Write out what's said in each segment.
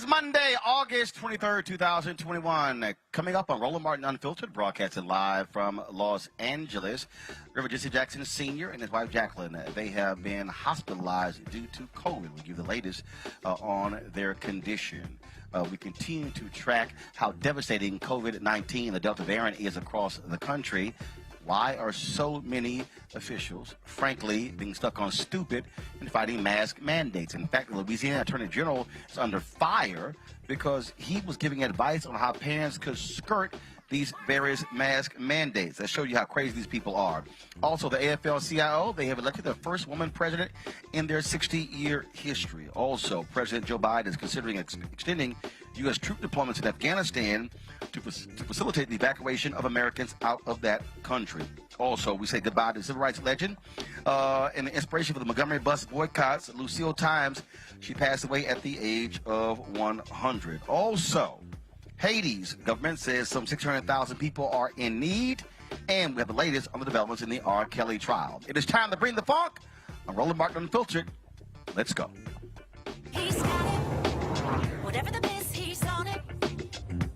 Monday, August 23rd, 2021. Coming up on Roland Martin Unfiltered, broadcasting live from Los Angeles. Reverend Jesse Jackson Sr. and his wife Jacqueline, they have been hospitalized due to COVID. We'll give you the latest on their condition. We continue to track how devastating COVID-19, the Delta variant, is across the country. Why are so many officials, frankly, being stuck on stupid and fighting mask mandates? In fact, the Louisiana Attorney General is under fire because he was giving advice on how parents could skirt these various mask mandates. That show you how crazy these people are. Also, the AFL-CIO, they have elected the first woman president in their 60-year history. Also, President Joe Biden is considering extending U.S. troop deployments in Afghanistan to facilitate the evacuation of Americans out of that country. Also, we say goodbye to civil rights legend and the inspiration for the Montgomery Bus Boycotts, Lucille Times. She passed away at the age of 100. Also, Haiti's government says some 600,000 people are in need, and we have the latest on the developments in the R. Kelly trial. It is time to bring the funk. I'm Roland Martin Unfiltered. Let's go. He's got it. Whatever the biz, he's on it.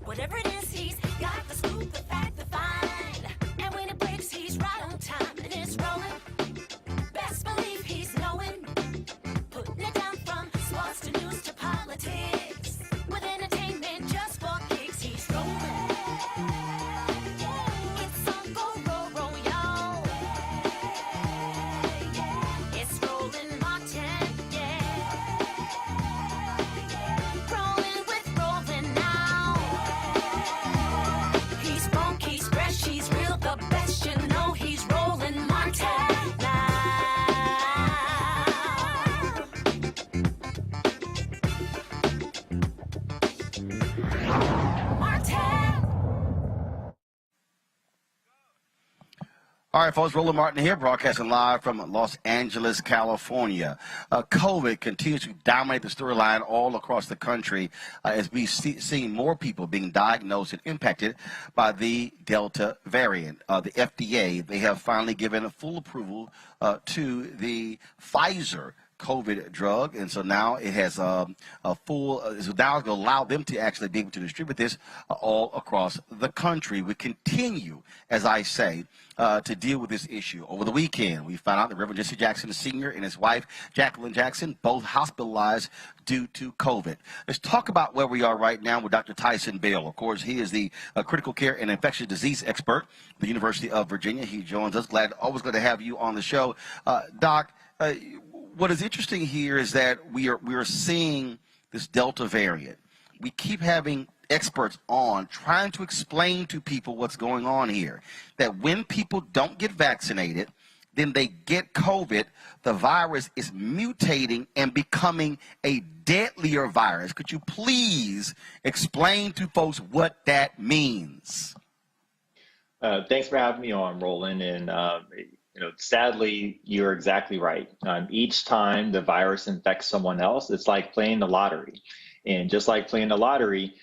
Whatever it is, he's got the scoop, the fact, the find. And when it breaks, he's right on time, and it's rolling. Best believe he's knowing. Putting it down from sports to news to politics. With entertainment just for kicks, he's rolling. It's on go, roll, roll, y'all. It's Roland Martin, yeah. Rolling with Roland now. He's funk, he's fresh, he's real, the best, you know he's Roland Martin now. All right, folks, Roland Martin here, broadcasting live from Los Angeles, California. COVID continues to dominate the storyline all across the country as we see more people being diagnosed and impacted by the Delta variant. The FDA, they have finally given a full approval to the Pfizer COVID drug, and so now it has a full. So now it's going to allow them to actually be able to distribute this all across the country. We continue, as I say, to deal with this issue. Over the weekend, we found out that Reverend Jesse Jackson Sr. and his wife, Jacqueline Jackson, both hospitalized due to COVID. Let's talk about where we are right now with Dr. Tyson Bale. Of course, he is the critical care and infectious disease expert at the University of Virginia. He joins us. Always glad to have you on the show. Doc, what is interesting here is that we are seeing this Delta variant. We keep having experts on trying to explain to people what's going on here, that when people don't get vaccinated, then they get COVID, the virus is mutating and becoming a deadlier virus. Could you please explain to folks what that means? Thanks for having me on, Roland. And sadly, you're exactly right. Each time the virus infects someone else, it's like playing the lottery. And just like playing the lottery,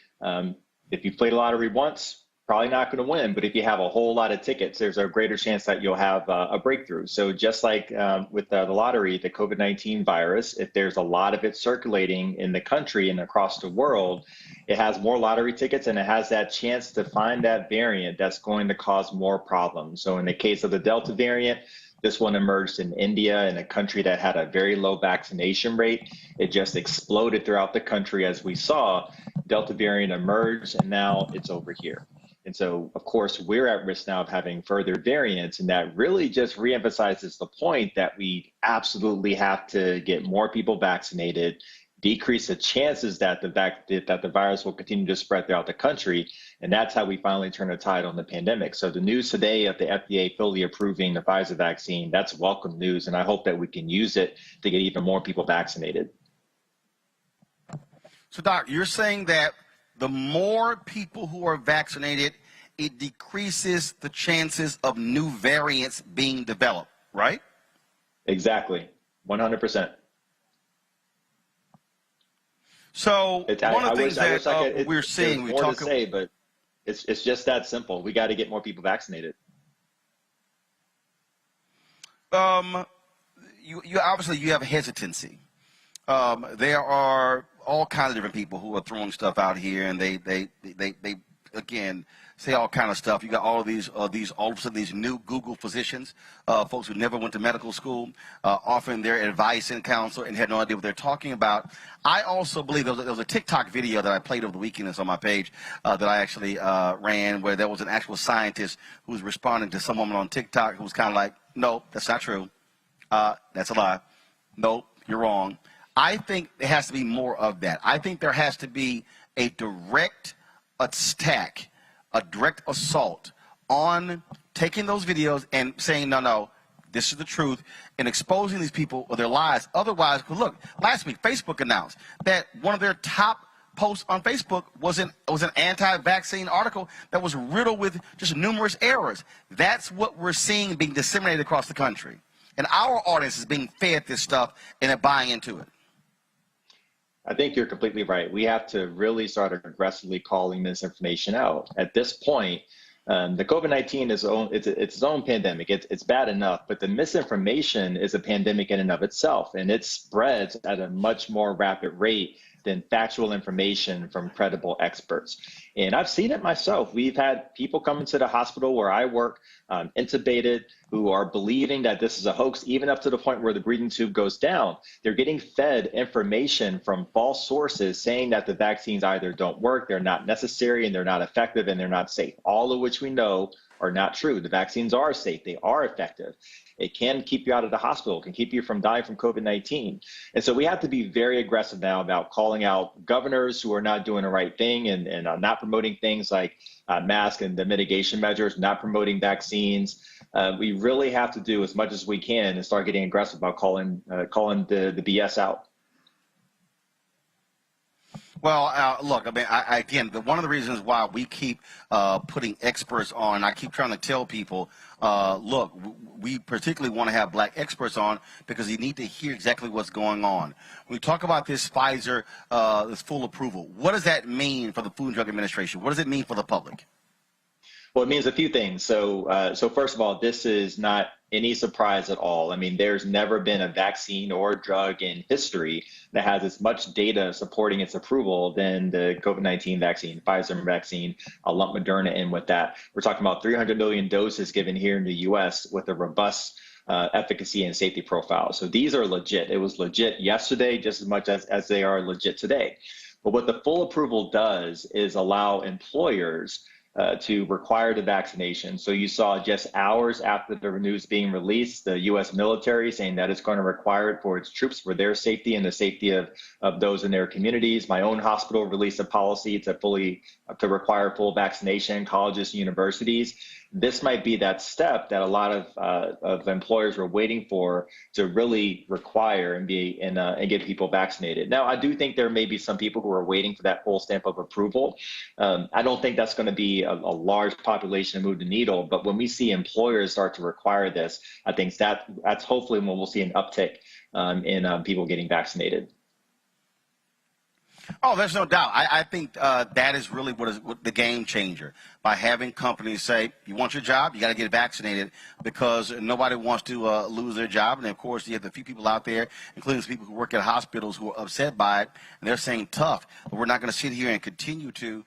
if you play the lottery once, probably not going to win. But if you have a whole lot of tickets, there's a greater chance that you'll have a breakthrough. So just like with the lottery, the COVID-19 virus, if there's a lot of it circulating in the country and across the world, it has more lottery tickets and it has that chance to find that variant that's going to cause more problems. So in the case of the Delta variant, this one emerged in India, in a country that had a very low vaccination rate. It just exploded throughout the country as we saw. Delta variant emerged, and now it's over here. And so, of course, we're at risk now of having further variants, and that really just reemphasizes the point that we absolutely have to get more people vaccinated, decrease the chances that the virus will continue to spread throughout the country, and that's how we finally turn the tide on the pandemic. So the news today of the FDA fully approving the Pfizer vaccine, that's welcome news, and I hope that we can use it to get even more people vaccinated. So, Doc, you're saying that the more people who are vaccinated, it decreases the chances of new variants being developed, right? Exactly, 100%. So one of the things that we're seeing, we talk about, but it's just that simple. We got to get more people vaccinated. You obviously you have a hesitancy. There are all kinds of different people who are throwing stuff out here, and they again say all kind of stuff. You got all of these all of a sudden these new Google physicians, folks who never went to medical school, offering their advice and counsel and had no idea what they're talking about. I also believe there was a TikTok video that I played over the weekend that's on my page that I actually ran, where there was an actual scientist who was responding to some woman on TikTok who was kind of like, "No, that's not true. That's a lie. Nope, you're wrong." I think there has to be more of that. I think there has to be a direct attack, a direct assault on taking those videos and saying, no, this is the truth, and exposing these people or their lies. Otherwise, look, last week Facebook announced that one of their top posts on Facebook was an anti-vaccine article that was riddled with just numerous errors. That's what we're seeing being disseminated across the country. And our audience is being fed this stuff and they're buying into it. I think you're completely right. We have to really start aggressively calling this information out. At this point, the COVID-19 is it's its own pandemic. It's bad enough, but the misinformation is a pandemic in and of itself, and it spreads at a much more rapid rate than factual information from credible experts. And I've seen it myself. We've had people come into the hospital where I work, intubated, who are believing that this is a hoax, even up to the point where the breathing tube goes down. They're getting fed information from false sources saying that the vaccines either don't work, they're not necessary, and they're not effective, and they're not safe, all of which we know are not true. The vaccines are safe, they are effective. It can keep you out of the hospital, it can keep you from dying from COVID-19. And so we have to be very aggressive now about calling out governors who are not doing the right thing and not promoting things like masks and the mitigation measures, not promoting vaccines. We really have to do as much as we can and start getting aggressive about calling the BS out. Well, look, I mean, again, one of the reasons why we keep putting experts on, I keep trying to tell people, look, we particularly want to have black experts on because you need to hear exactly what's going on. When we talk about this Pfizer, this full approval, what does that mean for the Food and Drug Administration? What does it mean for the public? Well, it means a few things. So first of all, this is not any surprise at all. I mean, there's never been a vaccine or drug in history that has as much data supporting its approval than the COVID-19 vaccine, Pfizer vaccine. I'll lump Moderna in with that. We're talking about 300 million doses given here in the US with a robust efficacy and safety profile. So these are legit. It was legit yesterday just as much as they are legit today. But what the full approval does is allow employers to require the vaccination. So you saw just hours after the news being released, the U.S. military saying that it's going to require it for its troops, for their safety and the safety of those in their communities. My own hospital released a policy to require full vaccination, colleges and universities. This might be that step that a lot of employers were waiting for to really require and get people vaccinated. Now, I do think there may be some people who are waiting for that full stamp of approval. I don't think that's going to be a large population to move the needle, but when we see employers start to require this, I think that's hopefully when we'll see an uptick in people getting vaccinated. Oh, there's no doubt. I think that is really what the game changer, by having companies say, you want your job, you got to get vaccinated, because nobody wants to lose their job. And, of course, you have a few people out there, including people who work at hospitals, who are upset by it, and they're saying, tough, but we're not going to sit here and continue to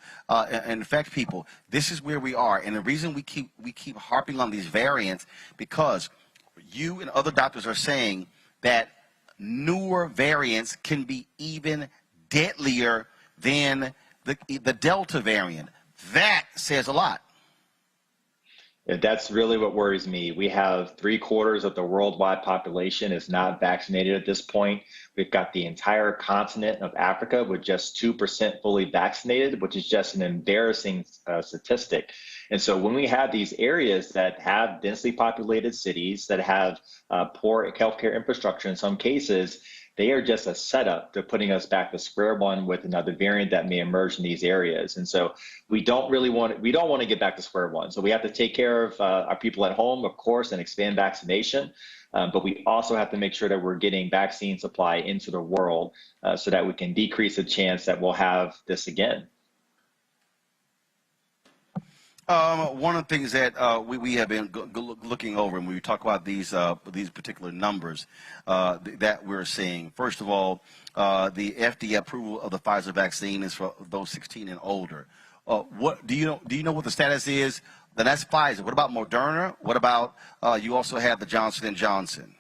infect people. This is where we are. And the reason we keep harping on these variants, because you and other doctors are saying that newer variants can be even deadlier than the Delta variant. That says a lot. That's really what worries me. We have 3/4 of the worldwide population is not vaccinated at this point. We've got the entire continent of Africa with just 2% fully vaccinated, which is just an embarrassing statistic. And so when we have these areas that have densely populated cities, that have poor healthcare infrastructure in some cases, they are just a setup to putting us back to square one with another variant that may emerge in these areas. And so we don't want to get back to square one. So we have to take care of our people at home, of course, and expand vaccination. But we also have to make sure that we're getting vaccine supply into the world so that we can decrease the chance that we'll have this again. One of the things that we have been looking over, and when we talk about these particular numbers that we're seeing, first of all, the FDA approval of the Pfizer vaccine is for those 16 and older. What do you know what the status is? Then that's Pfizer. What about Moderna? What about you also have the Johnson & Johnson?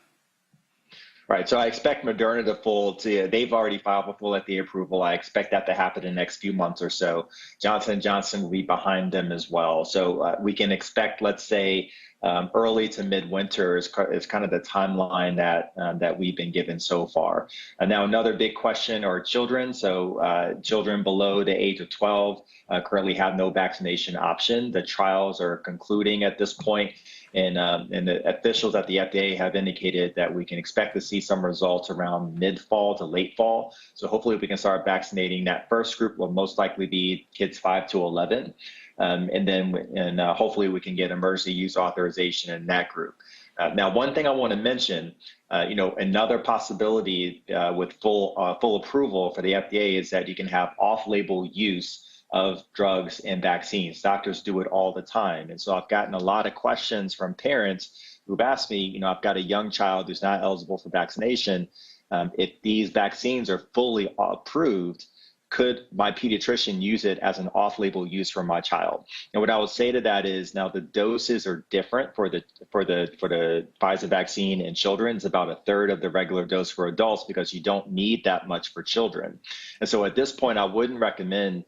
Right, so I expect Moderna they've already filed for full FDA approval. I expect that to happen in the next few months or so. Johnson & Johnson will be behind them as well. So we can expect, let's say, early to midwinter is kind of the timeline that we've been given so far. And now another big question are children. So children below the age of 12 currently have no vaccination option. The trials are concluding at this point. And the officials at the FDA have indicated that we can expect to see some results around mid-fall to late fall. So hopefully we can start vaccinating that first group. Will most likely be kids 5 to 11. And then hopefully we can get emergency use authorization in that group. Now, one thing I want to mention, another possibility with full approval for the FDA is that you can have off-label use of drugs and vaccines. Doctors do it all the time. And so I've gotten a lot of questions from parents who've asked me, I've got a young child who's not eligible for vaccination. If these vaccines are fully approved, could my pediatrician use it as an off-label use for my child? And what I would say to that is, now the doses are different for the Pfizer vaccine in children. It's about 1/3 of the regular dose for adults because you don't need that much for children. And so at this point, I wouldn't recommend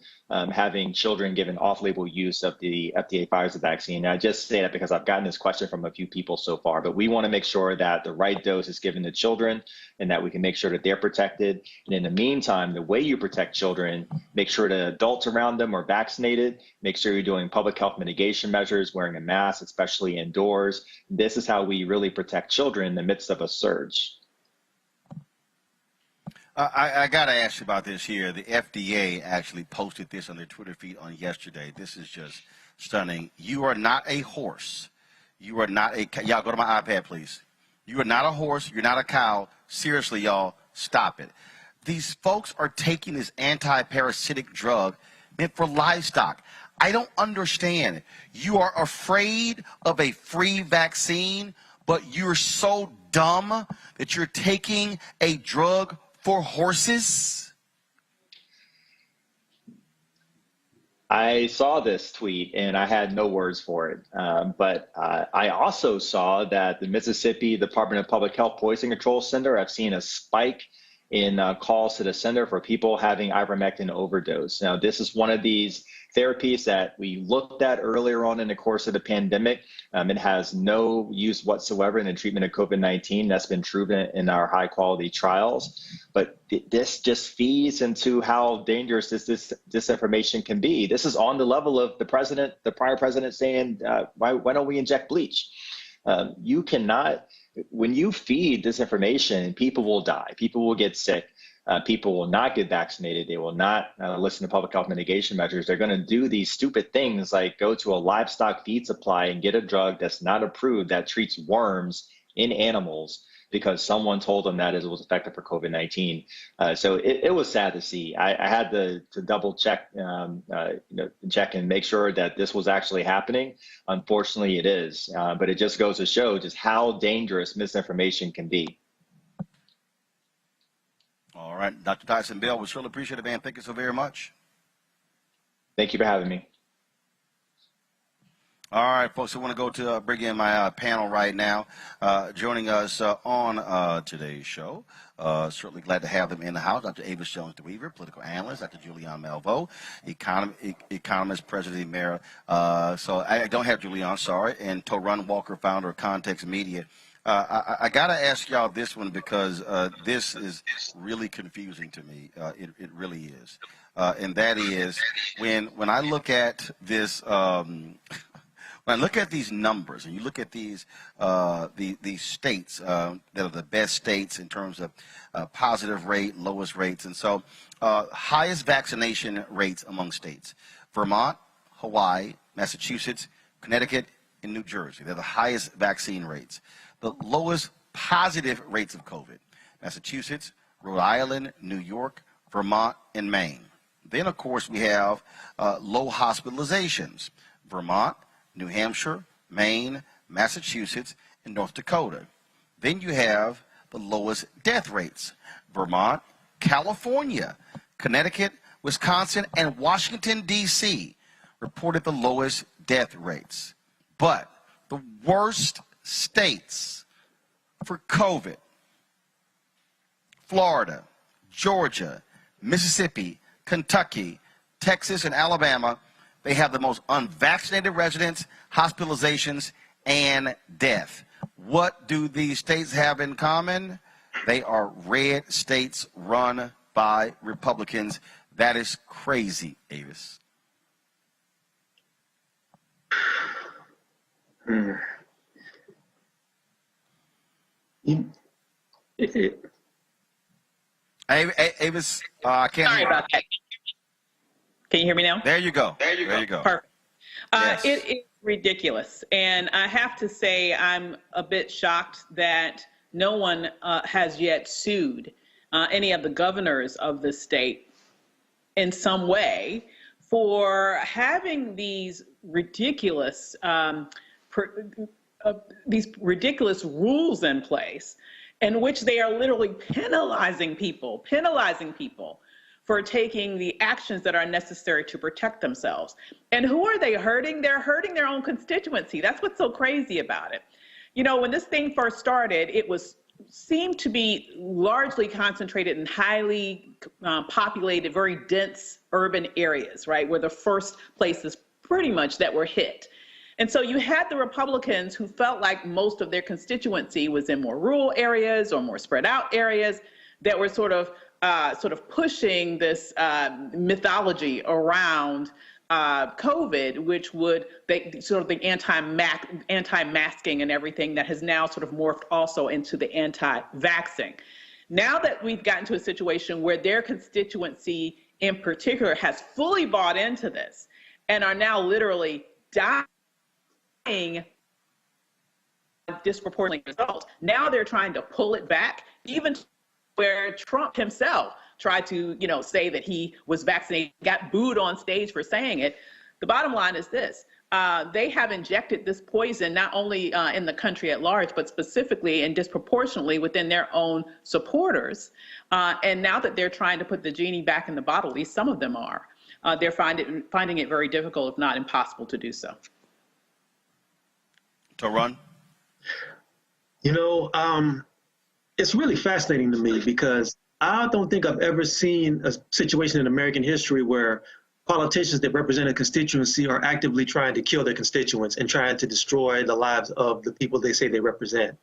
having children given off-label use of the FDA Pfizer vaccine. And I just say that because I've gotten this question from a few people so far, but we want to make sure that the right dose is given to children and that we can make sure that they're protected. And in the meantime, the way you protect children, make sure the adults around them are vaccinated, make sure you're doing public health mitigation measures, wearing a mask, especially indoors. This is how we really protect children in the midst of a surge. I got to ask you about this here. The FDA actually posted this on their Twitter feed on yesterday. This is just stunning. You are not a horse. You are not a cow. Y'all go to my iPad, please. You are not a horse. You're not a cow. Seriously, y'all, stop it. These folks are taking this anti-parasitic drug meant for livestock. I don't understand. You are afraid of a free vaccine, but you're so dumb that you're taking a drug for horses? I saw this tweet and I had no words for it. But I also saw that the Mississippi Department of Public Health Poison Control Center, I've seen a spike in calls to the center for people having ivermectin overdose. Now, this is one of these therapies that we looked at earlier on in the course of the pandemic. It has no use whatsoever in the treatment of COVID-19. That's been proven in our high quality trials. But this just feeds into how dangerous this disinformation can be. This is on the level of the prior president saying, why don't we inject bleach? You cannot, when you feed disinformation, people will die, people will get sick. People will not get vaccinated. They will not listen to public health mitigation measures. They're going to do these stupid things like go to a livestock feed supply and get a drug that's not approved that treats worms in animals because someone told them that it was effective for COVID-19. So it was sad to see. I had to double check, check and make sure that this was actually happening. Unfortunately, it is. But it just goes to show just how dangerous misinformation can be. All right, Dr. Tyson Bell, we surely appreciate it, man. Thank you so very much. Thank you for having me. All right, folks, I want to go to bring in my panel right now. Joining us on today's show, certainly glad to have them in the house. Dr. Avis Jones-DeWeaver, political analyst. Dr. Julian Malveaux, economist, president of the mayor. So I don't have Julian, sorry. And Torun Walker, founder of Context Media. I got to ask y'all this one because this is really confusing to me. It really is. And that is when I look at this, when I look at these numbers and you look at these states that are the best states in terms of positive rate, lowest rates, and so highest vaccination rates among states: Vermont, Hawaii, Massachusetts, Connecticut, and New Jersey. They're the highest vaccine rates. The lowest positive rates of COVID: Massachusetts, Rhode Island, New York, Vermont, and Maine. Then, of course, we have low hospitalizations: Vermont, New Hampshire, Maine, Massachusetts, and North Dakota. Then you have the lowest death rates: Vermont, California, Connecticut, Wisconsin, and Washington, D.C. reported the lowest death rates. But the worst states for COVID: Florida, Georgia, Mississippi, Kentucky, Texas, and Alabama. They have the most unvaccinated residents, hospitalizations, and death. What do these states have in common? They are red states run by Republicans. That is crazy, Avis. Avis, I can't Sorry hear. about that. Can you hear me now? There you go. There you go. Perfect. Yes. It is ridiculous. And I have to say I'm a bit shocked that no one has yet sued any of the governors of the state in some way for having these ridiculous rules in place in which they are literally penalizing people for taking the actions that are necessary to protect themselves. And who are they hurting? They're hurting their own constituency. That's what's so crazy about it. You know, when this thing first started, it seemed to be largely concentrated in highly populated, very dense urban areas, right, where the first places pretty much that were hit. And so you had the Republicans who felt like most of their constituency was in more rural areas or more spread out areas that were sort of pushing this mythology around COVID, which would the anti-masking and everything that has now sort of morphed also into the anti-vaxxing. Now that we've gotten to a situation where their constituency in particular has fully bought into this and are now literally dying disproportionately results, now they're trying to pull it back, even where Trump himself tried to, say that he was vaccinated, got booed on stage for saying it. The bottom line is this: they have injected this poison not only in the country at large, but specifically and disproportionately within their own supporters. And now that they're trying to put the genie back in the bottle, at least some of them are, they're finding it very difficult, if not impossible, to do so. To run? You know, it's really fascinating to me because I don't think I've ever seen a situation in American history where politicians that represent a constituency are actively trying to kill their constituents and trying to destroy the lives of the people they say they represent.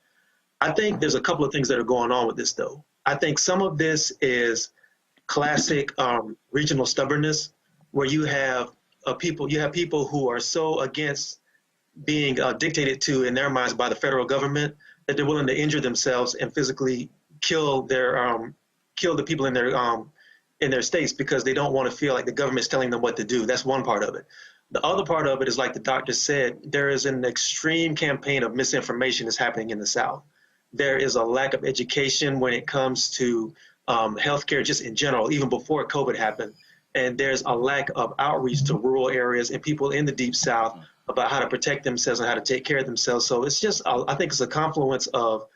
I think there's a couple of things that are going on with this, though. I think some of this is classic regional stubbornness, where you have people who are so against being dictated to in their minds by the federal government that they're willing to injure themselves and physically kill the people in their states because they don't want to feel like the government's telling them what to do. That's one part of it. The other part of it is, like the doctor said, there is an extreme campaign of misinformation that's happening in the South. There is a lack of education when it comes to healthcare just in general, even before COVID happened. And there's a lack of outreach to rural areas and people in the Deep South about how to protect themselves and how to take care of themselves. So it's just, I think it's a confluence of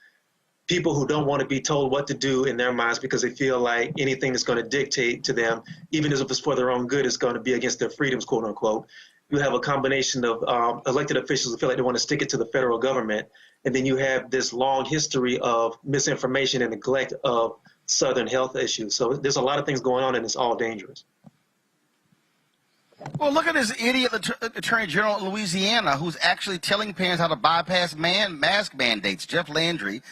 people who don't want to be told what to do in their minds because they feel like anything that's going to dictate to them, even if it's for their own good, is going to be against their freedoms, quote unquote. You have a combination of elected officials who feel like they want to stick it to the federal government. And then you have this long history of misinformation and neglect of Southern health issues. So there's a lot of things going on, and it's all dangerous. Well, look at this idiot Attorney General in Louisiana who's actually telling parents how to bypass mask mandates. Jeff Landry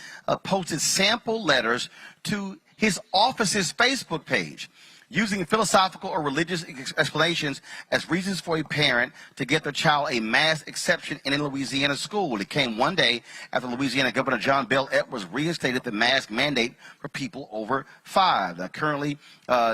posted sample letters to his office's Facebook page, using philosophical or religious explanations as reasons for a parent to get their child a mask exception in a Louisiana school. It came one day after Louisiana Governor John Bel Edwards reinstated the mask mandate for people over 5. Now, currently,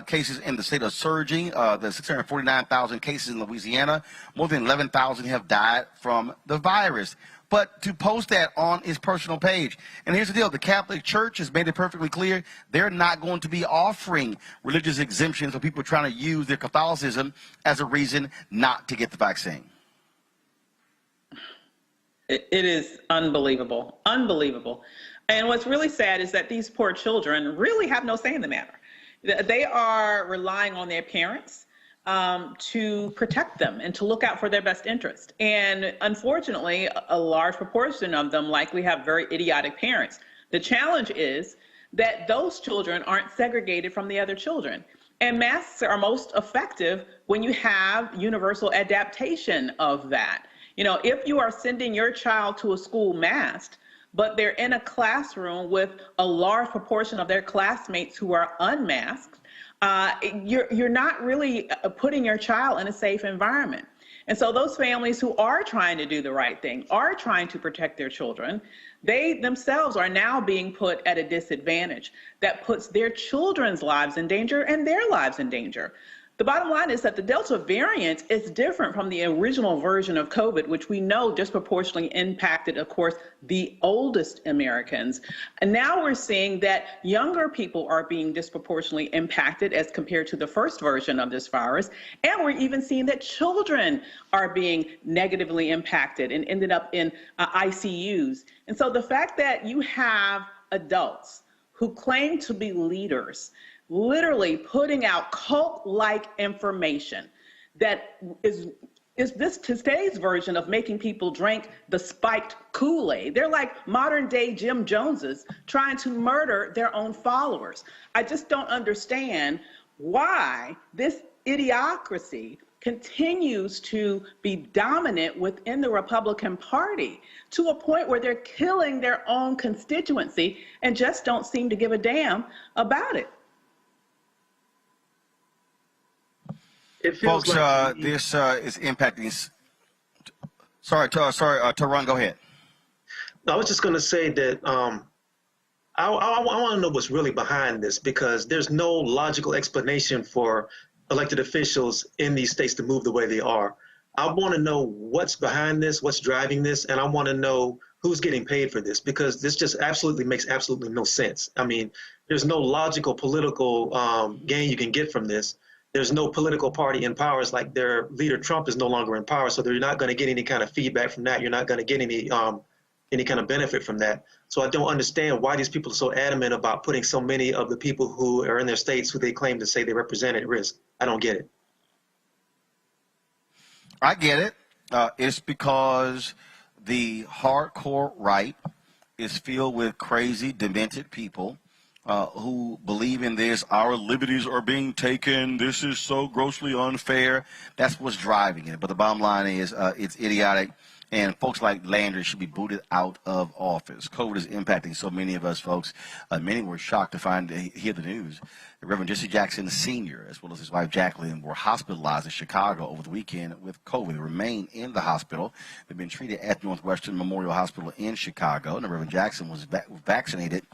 cases in the state are surging. There's 649,000 cases in Louisiana. More than 11,000 have died from the virus. But to post that on his personal page. And here's the deal. The Catholic Church has made it perfectly clear they're not going to be offering religious exemptions for people trying to use their Catholicism as a reason not to get the vaccine. It is unbelievable, unbelievable. And what's really sad is that these poor children really have no say in the matter. They are relying on their parents to protect them and to look out for their best interest. And unfortunately, a large proportion of them likely have very idiotic parents. The challenge is that those children aren't segregated from the other children. And masks are most effective when you have universal adaptation of that. You know, if you are sending your child to a school masked, but they're in a classroom with a large proportion of their classmates who are unmasked, you're not really putting your child in a safe environment. And so those families who are trying to do the right thing, are trying to protect their children, they themselves are now being put at a disadvantage that puts their children's lives in danger and their lives in danger. The bottom line is that the Delta variant is different from the original version of COVID, which we know disproportionately impacted, of course, the oldest Americans. And now we're seeing that younger people are being disproportionately impacted as compared to the first version of this virus. And we're even seeing that children are being negatively impacted and ended up in ICUs. And so the fact that you have adults who claim to be leaders literally putting out cult-like information that is today's version of making people drink the spiked Kool-Aid. They're like modern-day Jim Joneses trying to murder their own followers. I just don't understand why this idiocracy continues to be dominant within the Republican Party to a point where they're killing their own constituency and just don't seem to give a damn about it. Folks, like this is impacting. Sorry, Taron, go ahead. I was just going to say that I want to know what's really behind this, because there's no logical explanation for elected officials in these states to move the way they are. I want to know what's behind this, what's driving this, and I want to know who's getting paid for this, because this just makes absolutely no sense. I mean, there's no logical political gain you can get from this. there's no political party in power. It's like their leader Trump is no longer in power, so they're not going to get any kind of feedback from that. You're not going to get any kind of benefit from that. So I don't understand why these people are so adamant about putting so many of the people who are in their states who they claim to say they represent at risk. I don't get it. I get it. It's because the hardcore right is filled with crazy, demented people who believe in this. Our liberties are being taken. This is so grossly unfair. That's what's driving it. But the bottom line is it's idiotic. And folks like Landry should be booted out of office. COVID is impacting so many of us, folks. Many were shocked to hear the news. Reverend Jesse Jackson Sr., as well as his wife Jacqueline, were hospitalized in Chicago over the weekend with COVID. They remain in the hospital. They've been treated at Northwestern Memorial Hospital in Chicago. And Reverend Jackson was vaccinated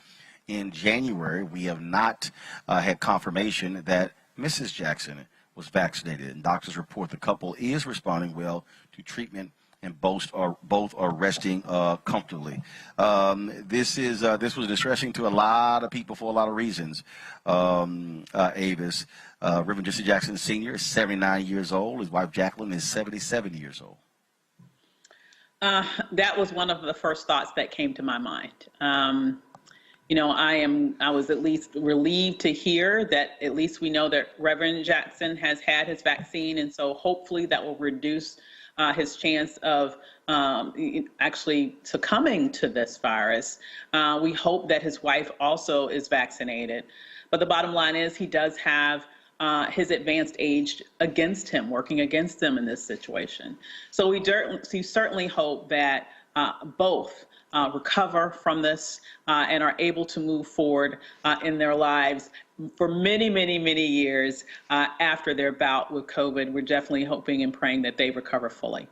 in January. We have not had confirmation that Mrs. Jackson was vaccinated. And doctors report the couple is responding well to treatment, and both are resting comfortably. This was distressing to a lot of people for a lot of reasons. Avis, Reverend Jesse Jackson Sr. is 79 years old. His wife Jacqueline is 77 years old. That was one of the first thoughts that came to my mind. I was at least relieved to hear that at least we know that Reverend Jackson has had his vaccine, and so hopefully that will reduce his chance of actually succumbing to this virus. We hope that his wife also is vaccinated. But the bottom line is he does have his advanced age against him, working against him in this situation. So we certainly hope that both recover from this and are able to move forward in their lives for many, many, many years after their bout with COVID. We're definitely hoping and praying that they recover fully.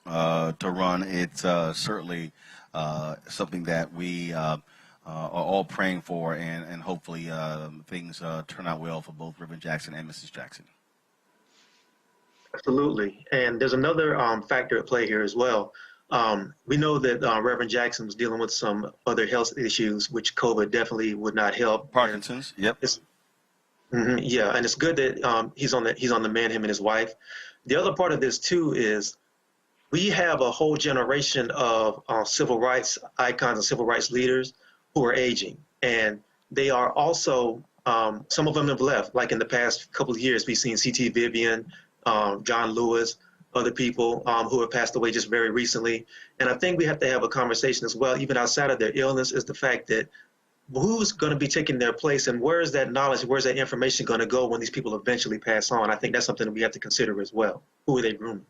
To run, it's certainly something that we are all praying for, and hopefully things turn out well for both Reverend Jackson and Mrs. Jackson. Absolutely. And there's another factor at play here as well. We know that Reverend Jackson was dealing with some other health issues, which COVID definitely would not help. Parkinson's, yep. Yeah, and it's good that he's on the mend, him and his wife. The other part of this too is we have a whole generation of civil rights icons and civil rights leaders who are aging, and they are also some of them have left. Like in the past couple of years, we've seen C.T. Vivian, John Lewis, other people who have passed away just very recently. And I think we have to have a conversation as well, even outside of their illness, is the fact that who's going to be taking their place, and where is that knowledge, where's that information going to go when these people eventually pass on? I think that's something that we have to consider as well. Who are they grooming?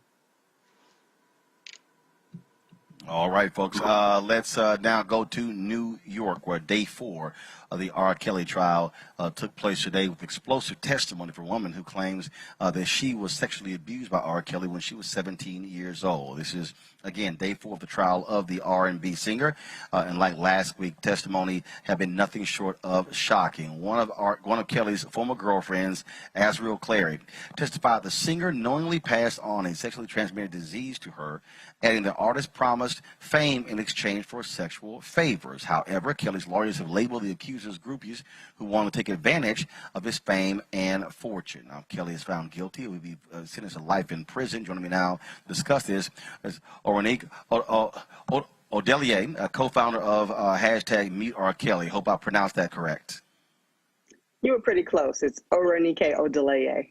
All right, folks. Let's now go to New York, where day 4 of the R. Kelly trial took place today with explosive testimony from a woman who claims that she was sexually abused by R. Kelly when she was 17 years old. This is, again, day 4 of the trial of the R&B singer. And like last week, testimony have been nothing short of shocking. One of Kelly's former girlfriends, Azriel Clary, testified the singer knowingly passed on a sexually transmitted disease to her, adding the artist promised fame in exchange for sexual favors. However, Kelly's lawyers have labeled the accusers groupies who want to take advantage of his fame and fortune. Now, Kelly is found guilty. He will be sentenced to life in prison. Joining me now to discuss this is Orenique Odelier, co-founder of hashtag Meet R. Kelly. Hope I pronounced that correct. You were pretty close. It's Orenique Odelier.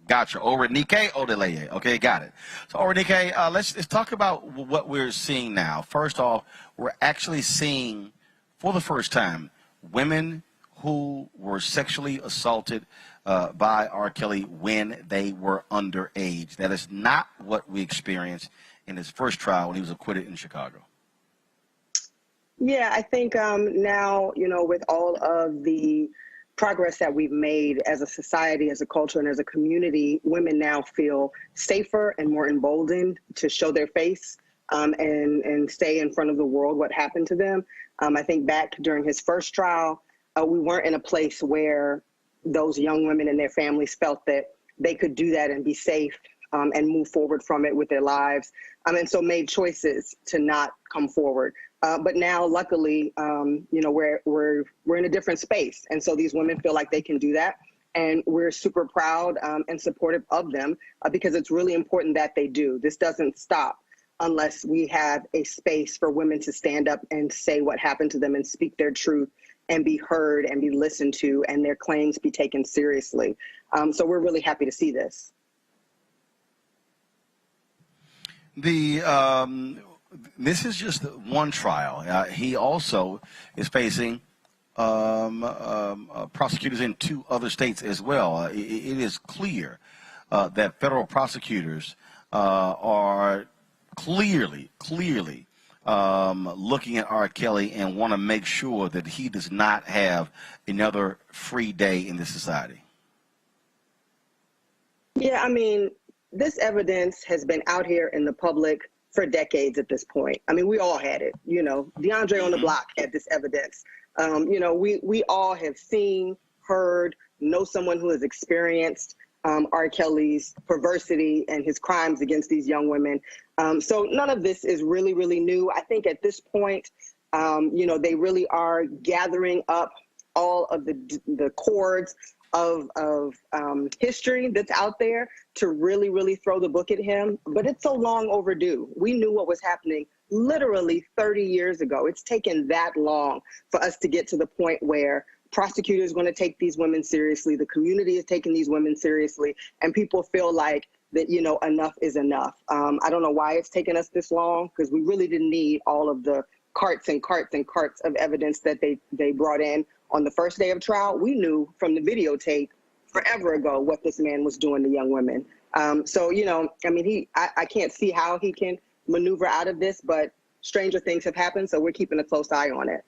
Gotcha. Orenique Odelier. Okay, got it. So, Orenique, let's talk about what we're seeing now. First off, we're actually seeing, for the first time, women who were sexually assaulted by R. Kelly when they were underage. That is not what we experienced in his first trial when he was acquitted in Chicago. Yeah, I think now, with all of the progress that we've made as a society, as a culture, and as a community, women now feel safer and more emboldened to show their face and stay in front of the world what happened to them. I think back during his first trial, we weren't in a place where those young women and their families felt that they could do that and be safe and move forward from it with their lives. And so made choices to not come forward. But now, luckily, you know, we're in a different space, and so these women feel like they can do that, and we're super proud and supportive of them because it's really important that they do. This doesn't stop unless we have a space for women to stand up and say what happened to them and speak their truth and be heard and be listened to and their claims be taken seriously. So we're really happy to see this. This is just one trial. He also is facing prosecutors in 2 other states as well. It is clear that federal prosecutors are clearly looking at R. Kelly and want to make sure that he does not have another free day in this society. Yeah, I mean, this evidence has been out here in the public for decades at this point. I mean, we all had it. You know, DeAndre on the block had this evidence. You know, we all have seen, heard, know someone who has experienced R. Kelly's perversity and his crimes against these young women. So none of this is really new. I think at this point, you know, they really are gathering up all of the chords of history that's out there to really throw the book at him. But it's so long overdue. We knew what was happening literally 30 years ago. It's taken that long for us to get to the point where prosecutors are going to take these women seriously. The community is taking these women seriously, and people feel like that, you know, enough is enough. I don't know why it's taken us this long, because we really didn't need all of the carts and carts and carts of evidence that they brought in on the first day of trial. We knew from the videotape forever ago what this man was doing to young women. So, you know, I mean, I can't see how he can maneuver out of this, but stranger things have happened, so we're keeping a close eye on it.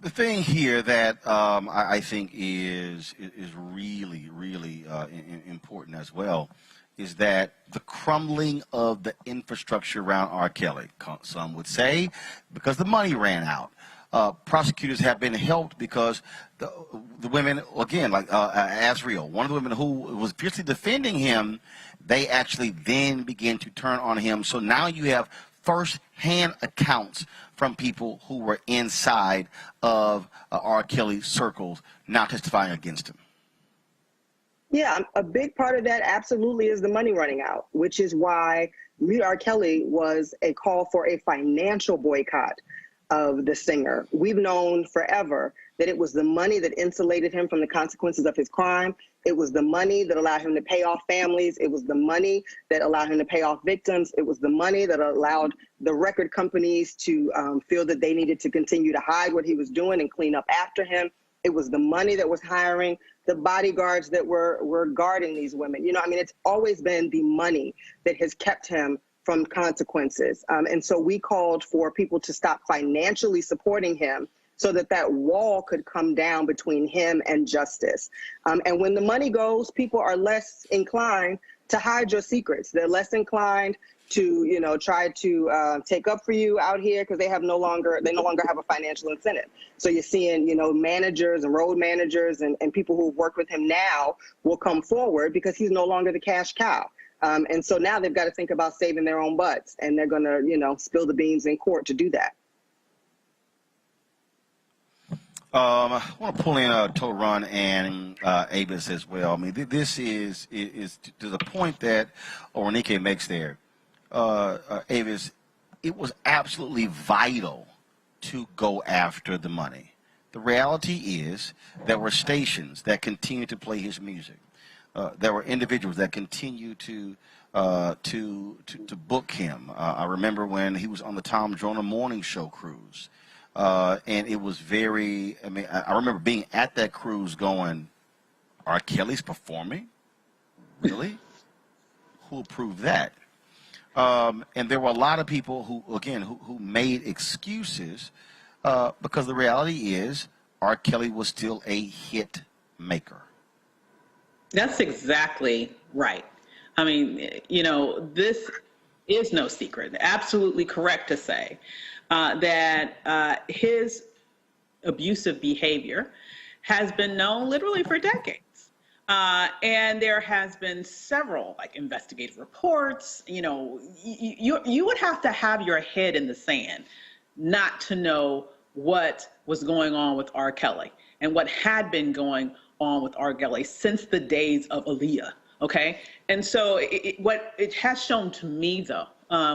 The thing here that I think is really important as well is that the crumbling of the infrastructure around R. Kelly. Some would say because the money ran out. Prosecutors have been helped because the women, again, like Azriel, one of the women who was fiercely defending him, they actually then began to turn on him. So now you have first-hand accounts from people who were inside of R. Kelly's circles now testifying against him. Yeah, a big part of that absolutely is the money running out, which is why Mute R. Kelly was a call for a financial boycott of the singer. We've known forever that it was the money that insulated him from the consequences of his crime. It was the money that allowed him to pay off families. It was the money that allowed him to pay off victims. It was the money that allowed the record companies to feel that they needed to continue to hide what he was doing and clean up after him. It was the money that was hiring the bodyguards that were guarding these women. You know, I mean, it's always been the money that has kept him from consequences. And so we called for people to stop financially supporting him so that that wall could come down between him and justice. And when the money goes, people are less inclined to hide your secrets. They're less inclined to, you know, try to take up for you out here because they no longer have a financial incentive. So you're seeing, you know, managers and road managers and people who work with him now will come forward because he's no longer the cash cow. And so now they've got to think about saving their own butts, and they're going to, you know, spill the beans in court to do that. I want to pull in Total Run and Avis as well. I mean, this is to the point that Oronike makes there. Avis, it was absolutely vital to go after the money. The reality is there were stations that continued to play his music. There were individuals that continue to book him. I remember when he was on the Tom Joyner Morning Show cruise, and it was very. I mean, I remember being at that cruise, going, "R. Kelly's performing? Really? Who approved that?" And there were a lot of people who made excuses because the reality is R. Kelly was still a hit maker. That's exactly right. I mean, you know, this is no secret. Absolutely correct to say that his abusive behavior has been known literally for decades. And there has been several like investigative reports. You know, you would have to have your head in the sand not to know what was going on with R. Kelly and what had been going on with R. Kelly since the days of Aaliyah. Okay, and so what it has shown to me, though,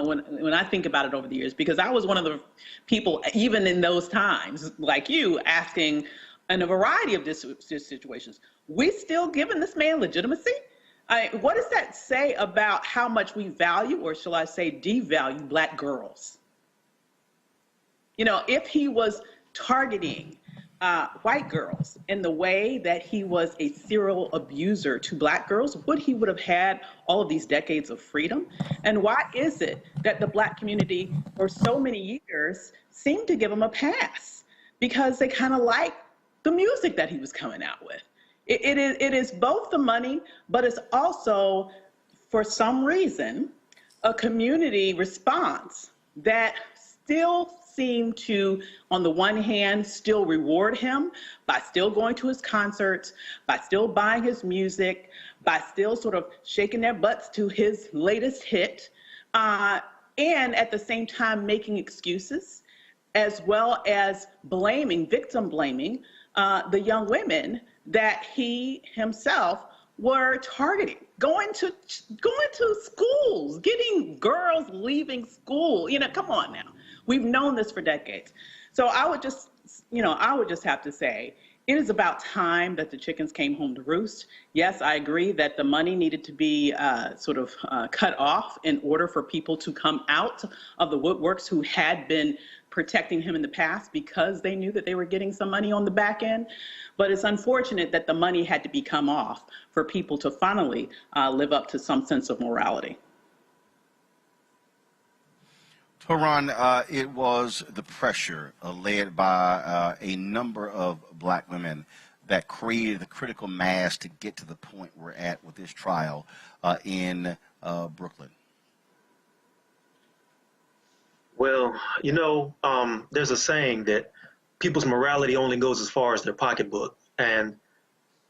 when I think about it over the years, because I was one of the people, even in those times, like you, asking in a variety of situations, we still giving this man legitimacy? What does that say about how much we value, or shall I say devalue, Black girls? You know, if he was targeting white girls in the way that he was a serial abuser to Black girls, would have had all of these decades of freedom? And why is it that the Black community for so many years seemed to give him a pass? Because they kind of like the music that he was coming out with. It is both the money, but it's also, for some reason, a community response that still seem to, on the one hand, still reward him by still going to his concerts, by still buying his music, by still sort of shaking their butts to his latest hit, and at the same time making excuses, as well as victim blaming the young women that he himself were targeting, going to schools, getting girls leaving school. You know, come on now. We've known this for decades. So I would just have to say, it is about time that the chickens came home to roost. Yes, I agree that the money needed to be cut off in order for people to come out of the woodworks who had been protecting him in the past because they knew that they were getting some money on the back end. But it's unfortunate that the money had to be come off for people to finally live up to some sense of morality. Roland, it was the pressure led by a number of Black women that created the critical mass to get to the point we're at with this trial in Brooklyn. Well, you know, there's a saying that people's morality only goes as far as their pocketbook, and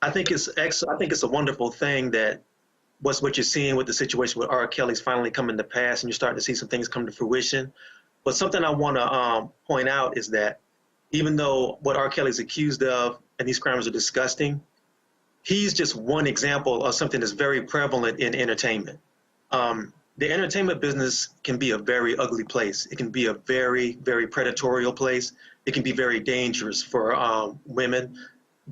I think it's a wonderful thing that what you're seeing with the situation with R. Kelly's finally coming to pass, and you're starting to see some things come to fruition. But something I want to point out is that even though what R. Kelly's accused of and these crimes are disgusting, he's just one example of something that's very prevalent in entertainment. The entertainment business can be a very ugly place. It can be a very, very predatorial place. It can be very dangerous for women,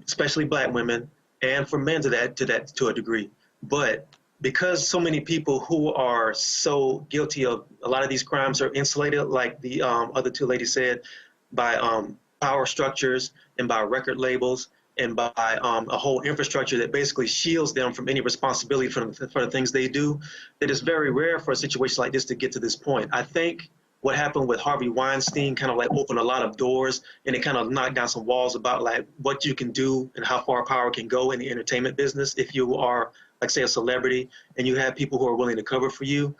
especially Black women, and for men to a degree. But because so many people who are so guilty of a lot of these crimes are insulated, like the other two ladies said, by power structures and by record labels and by a whole infrastructure that basically shields them from any responsibility for the things they do, that it's very rare for a situation like this to get to this point. I think what happened with Harvey Weinstein kind of like opened a lot of doors, and it kind of knocked down some walls about like what you can do and how far power can go in the entertainment business if you are, like, say, a celebrity and you have people who are willing to cover for you.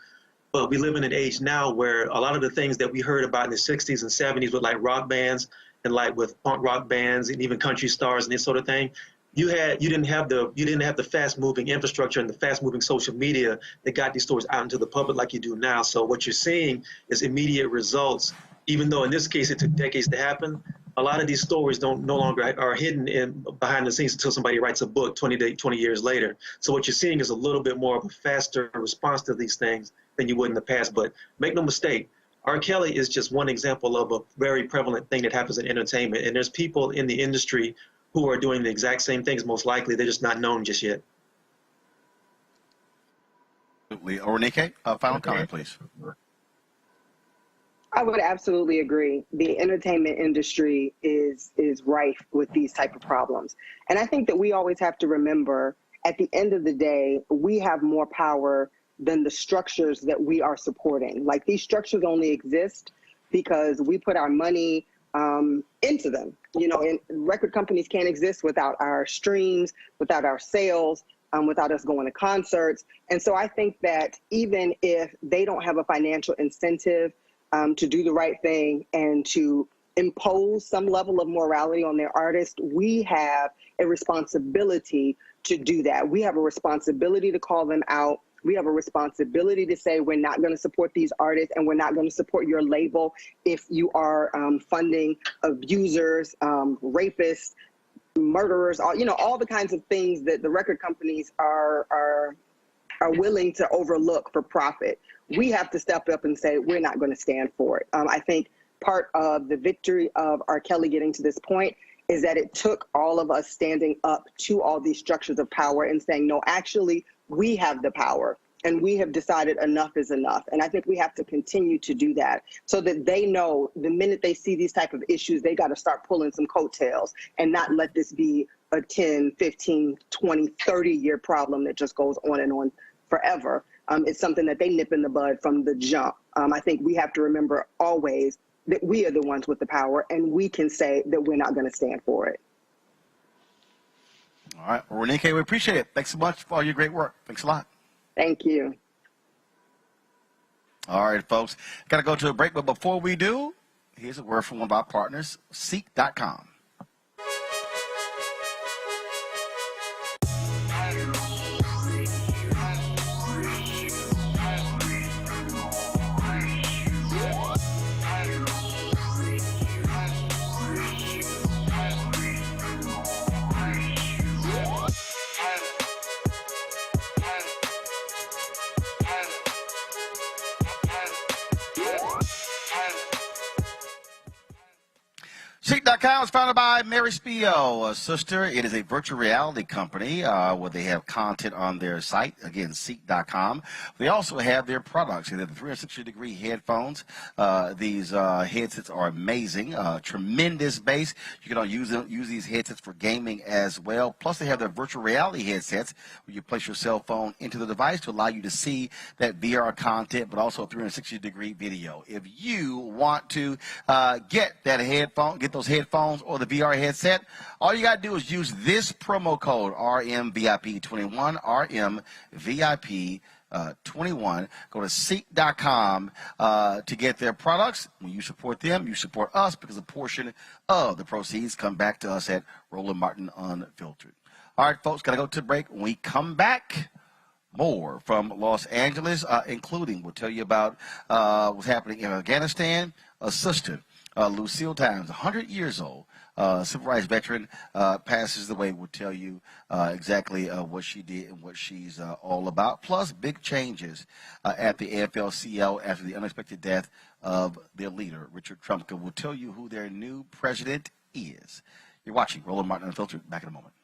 But we live in an age now where a lot of the things that we heard about in the 60s and 70s with like rock bands and like with punk rock bands and even country stars and this sort of thing, you didn't have the fast moving infrastructure and the fast moving social media that got these stories out into the public like you do now. So what you're seeing is immediate results, even though in this case it took decades to happen. A lot of these stories no longer are hidden behind the scenes until somebody writes a book 20 years later. So what you're seeing is a little bit more of a faster response to these things than you would in the past. But make no mistake, R. Kelly is just one example of a very prevalent thing that happens in entertainment. And there's people in the industry who are doing the exact same things, most likely. They're just not known just yet. Absolutely. Oronike, final comment, please. I would absolutely agree. The entertainment industry is rife with these type of problems. And I think that we always have to remember, at the end of the day, we have more power than the structures that we are supporting. Like, these structures only exist because we put our money into them. You know, and record companies can't exist without our streams, without our sales, without us going to concerts. And so I think that even if they don't have a financial incentive to do the right thing and to impose some level of morality on their artists, we have a responsibility to do that. We have a responsibility to call them out. We have a responsibility to say we're not going to support these artists and we're not going to support your label if you are funding abusers, rapists, murderers, all the kinds of things that the record companies are willing to overlook for profit. We have to step up and say we're not going to stand for it. I think part of the victory of R. Kelly getting to this point is that it took all of us standing up to all these structures of power and saying, no, actually, we have the power and we have decided enough is enough. And I think we have to continue to do that so that they know the minute they see these type of issues, they got to start pulling some coattails and not let this be a 10, 15, 20, 30-year problem that just goes on and on forever. It's something that they nip in the bud from the jump. I think we have to remember always that we are the ones with the power and we can say that we're not going to stand for it. All right. Well, Renike, we appreciate it. Thanks so much for all your great work. Thanks a lot. Thank you. All right, folks. Got to go to a break, but before we do, here's a word from one of our partners, Seek.com. Seek.com was founded by Mary Spio, a sister. It is a virtual reality company where they have content on their site. Again, Seek.com. They also have their products. They have the 360-degree headphones. These headsets are amazing. Tremendous bass. You can use these headsets for gaming as well. Plus, they have their virtual reality headsets where you place your cell phone into the device to allow you to see that VR content, but also 360-degree video. If you want to get that headphone, get those headphones or the VR headset, all you got to do is use this promo code RMVIP21, RMVIP21. Go to Seek.com to get their products. When you support them, you support us because a portion of the proceeds come back to us at Roland Martin Unfiltered. All right, folks, got to go to the break. When we come back, more from Los Angeles, including we'll tell you about what's happening in Afghanistan. A sister, Lucille Times, 100 years old, civil rights veteran, passes away. We'll tell you exactly what she did and what she's all about. Plus, big changes at the AFL-CIO after the unexpected death of their leader, Richard Trumka. We'll tell you who their new president is. You're watching Roland Martin Unfiltered. Back in a moment.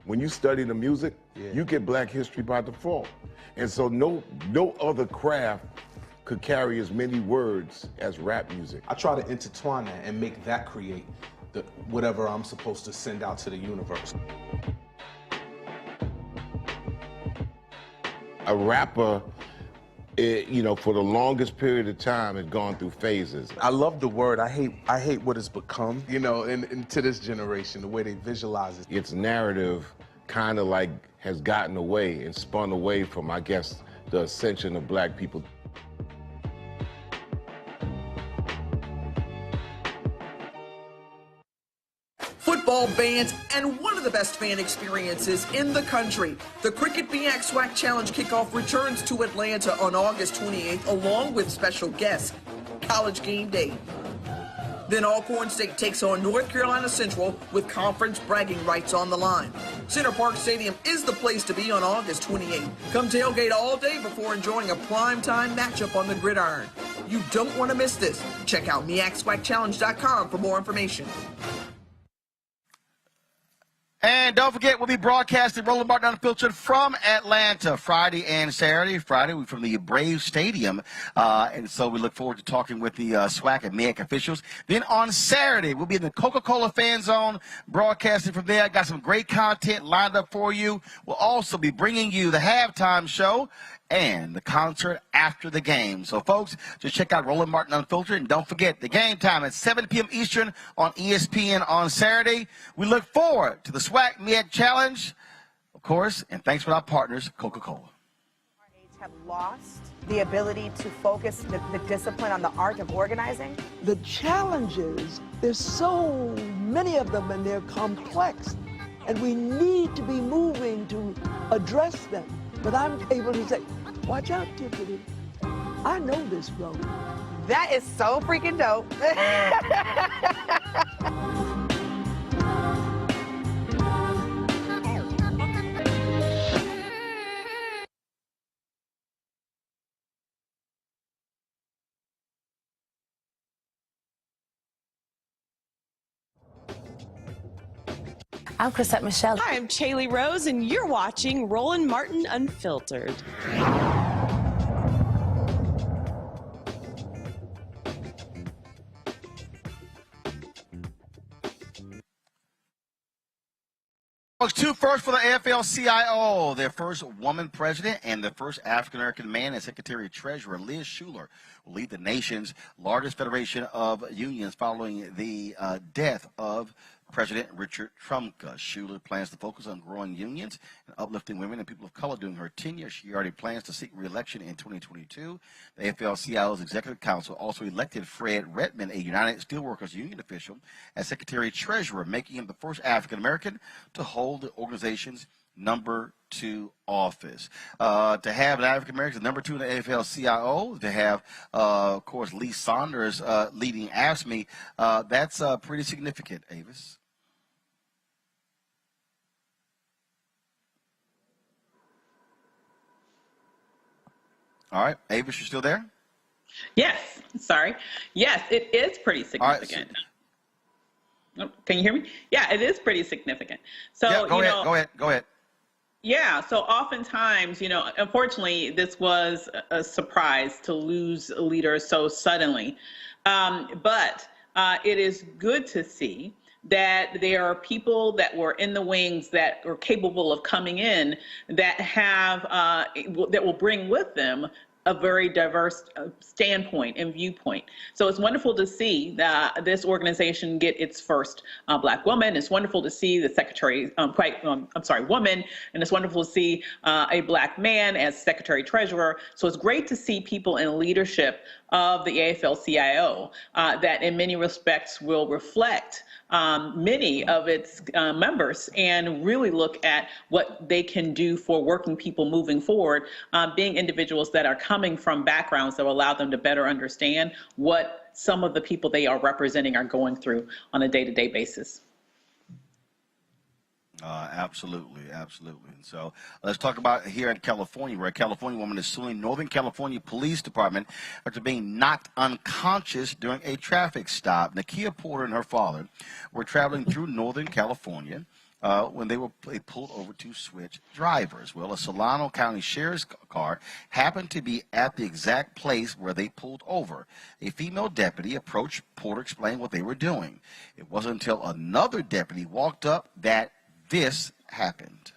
When you study the music, you get Black history by default. And so no other craft could carry as many words as rap music. I try to intertwine that and make that create whatever I'm supposed to send out to the universe. A rapper, for the longest period of time has gone through phases. I love the word. I hate what it's become, and to this generation, the way they visualize it. Its narrative kind of like has gotten away and spun away from, I guess, the ascension of Black people. Football fans, and one of the best fan experiences in the country. The Cricket BX SWAC Challenge kickoff returns to Atlanta on August 28th, along with special guests, College Game Day. Then Alcorn State takes on North Carolina Central with conference bragging rights on the line. Center Park Stadium is the place to be on August 28th. Come tailgate all day before enjoying a primetime matchup on the gridiron. You don't want to miss this. Check out MEACSWACChallenge.com for more information. And don't forget, we'll be broadcasting Roland Martin Unfiltered from Atlanta Friday and Saturday. Friday, we're from the Braves Stadium. And so we look forward to talking with the SWAC and MEAC officials. Then on Saturday, we'll be in the Coca-Cola Fan Zone broadcasting from there. Got some great content lined up for you. We'll also be bringing you the halftime show and the concert after the game. So, folks, just check out Roland Martin Unfiltered. And don't forget, the game time at 7 p.m. Eastern on ESPN on Saturday. We look forward to the SWAC MEAC Challenge, of course, and thanks for our partners, Coca-Cola. have lost the ability to focus the discipline on the art of organizing? The challenges, there's so many of them and they're complex, and we need to be moving to address them. But I'm able to say, watch out, Tiffany, I know this road. That is so freaking dope. I'm Chrisette Michelle. Hi, I'm Chaley Rose, and you're watching Roland Martin Unfiltered. Two first for the AFL-CIO, their first woman president and the first African-American man as Secretary-Treasurer. Liz Shuler will lead the nation's largest federation of unions following the death of President Richard Trumka. Shuler plans to focus on growing unions and uplifting women and people of color during her tenure. She already plans to seek re-election in 2022. The AFL-CIO's Executive Council also elected Fred Redmond, a United Steelworkers Union official, as Secretary-Treasurer, making him the first African-American to hold the organization's number 2 office. To have an African-American number 2 in the AFL-CIO, to have, of course, Lee Saunders leading AFSCME, that's pretty significant, Avis. All right, Avis, you're still there? Yes, sorry. Yes, it is pretty significant. Right, can you hear me? Yeah, it is pretty significant. So, yeah, go ahead. Yeah, so oftentimes, unfortunately, this was a surprise to lose a leader so suddenly. But it is good to see that there are people that were in the wings that are capable of coming in that have that will bring with them a very diverse standpoint and viewpoint. So it's wonderful to see this organization get its first Black woman. It's wonderful to see the woman, and it's wonderful to see a Black man as Secretary Treasurer. So it's great to see people in leadership of the AFL-CIO that in many respects will reflect many of its members and really look at what they can do for working people moving forward, being individuals that are coming from backgrounds that will allow them to better understand what some of the people they are representing are going through on a day-to-day basis. Absolutely. And so let's talk about here in California, where a California woman is suing Northern California Police Department after being knocked unconscious during a traffic stop. Nakia Porter and her father were traveling through Northern California when they pulled over to switch drivers. Well, a Solano County Sheriff's car happened to be at the exact place where they pulled over. A female deputy approached Porter, explained what they were doing. It wasn't until another deputy walked up that this happened.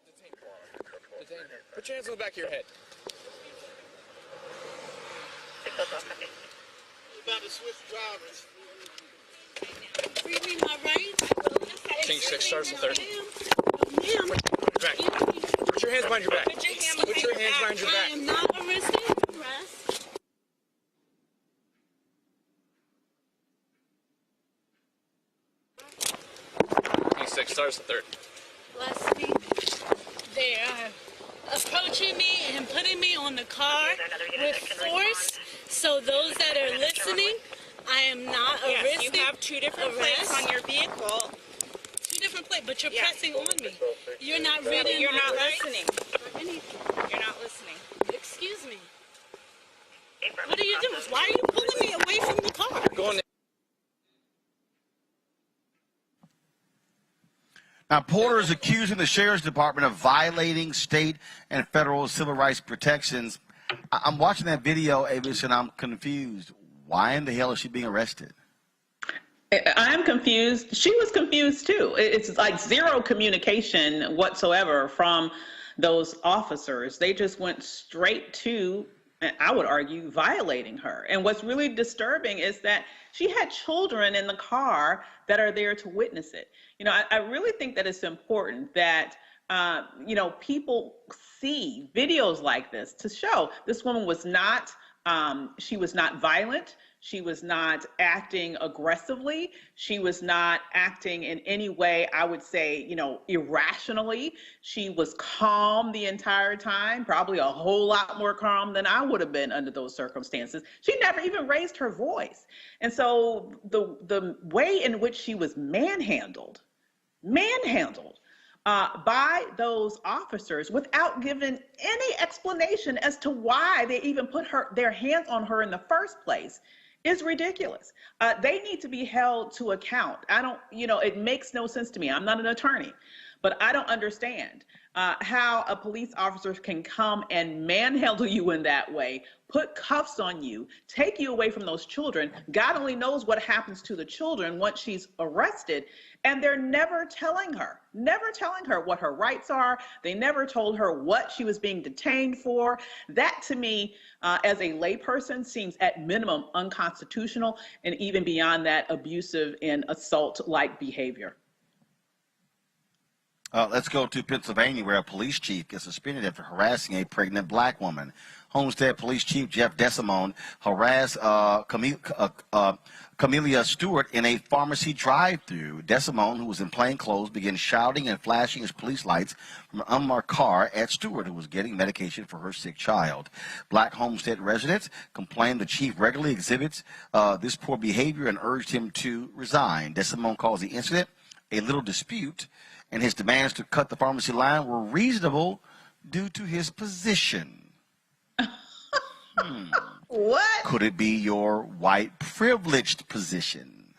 Detain her. Put your hands on the back of your head. About to switch drivers. Read me my rights. Change 6 stars to 30. Put your hands behind your back. Put your hands behind your back. I am not arrested. Arrest. Change 6 stars to 30. Leslie, they are approaching me and putting me on the car with force. So those that are listening, I am not arrested. Yes, you have 2 different plates on your vehicle. 2 different plates, but you're pressing on me. You're not reading. You're not rights. listening. You're not listening. Excuse me. What are you doing? Why are you pulling me away from the car? Going. Now, Porter is accusing the Sheriff's Department of violating state and federal civil rights protections. I'm watching that video, Avis, and I'm confused. Why in the hell is she being arrested? I'm confused. She was confused too. It's like zero communication whatsoever from those officers. They just went straight to, I would argue, violating her. And what's really disturbing is that she had children in the car that are there to witness it. You know, I really think that it's important that you know, people see videos like this to show this woman was not, she was not violent. She was not acting aggressively. She was not acting in any way, I would say, you know, irrationally. She was calm the entire time, probably a whole lot more calm than I would have been under those circumstances. She never even raised her voice. And so the way in which she was manhandled by those officers without giving any explanation as to why they even put their hands on her in the first place is ridiculous. They need to be held to account. You know, it makes no sense to me. I'm not an attorney, but I don't understand how a police officer can come and manhandle you in that way, put cuffs on you, take you away from those children. God only knows what happens to the children once she's arrested. And they're never telling her what her rights are. They never told her what she was being detained for. That to me, as a layperson, seems at minimum unconstitutional, and even beyond that, abusive and assault-like behavior. Let's go to Pennsylvania, where a police chief gets suspended after harassing a pregnant black woman. Homestead Police Chief Jeff Desimone harassed Camelia Stewart in a pharmacy drive-thru. Desimone, who was in plain clothes, began shouting and flashing his police lights from an unmarked car at Stewart, who was getting medication for her sick child. Black Homestead residents complained the chief regularly exhibits this poor behavior and urged him to resign. Desimone calls the incident a little dispute, and his demands to cut the pharmacy line were reasonable due to his position. What? Could it be your white privileged position?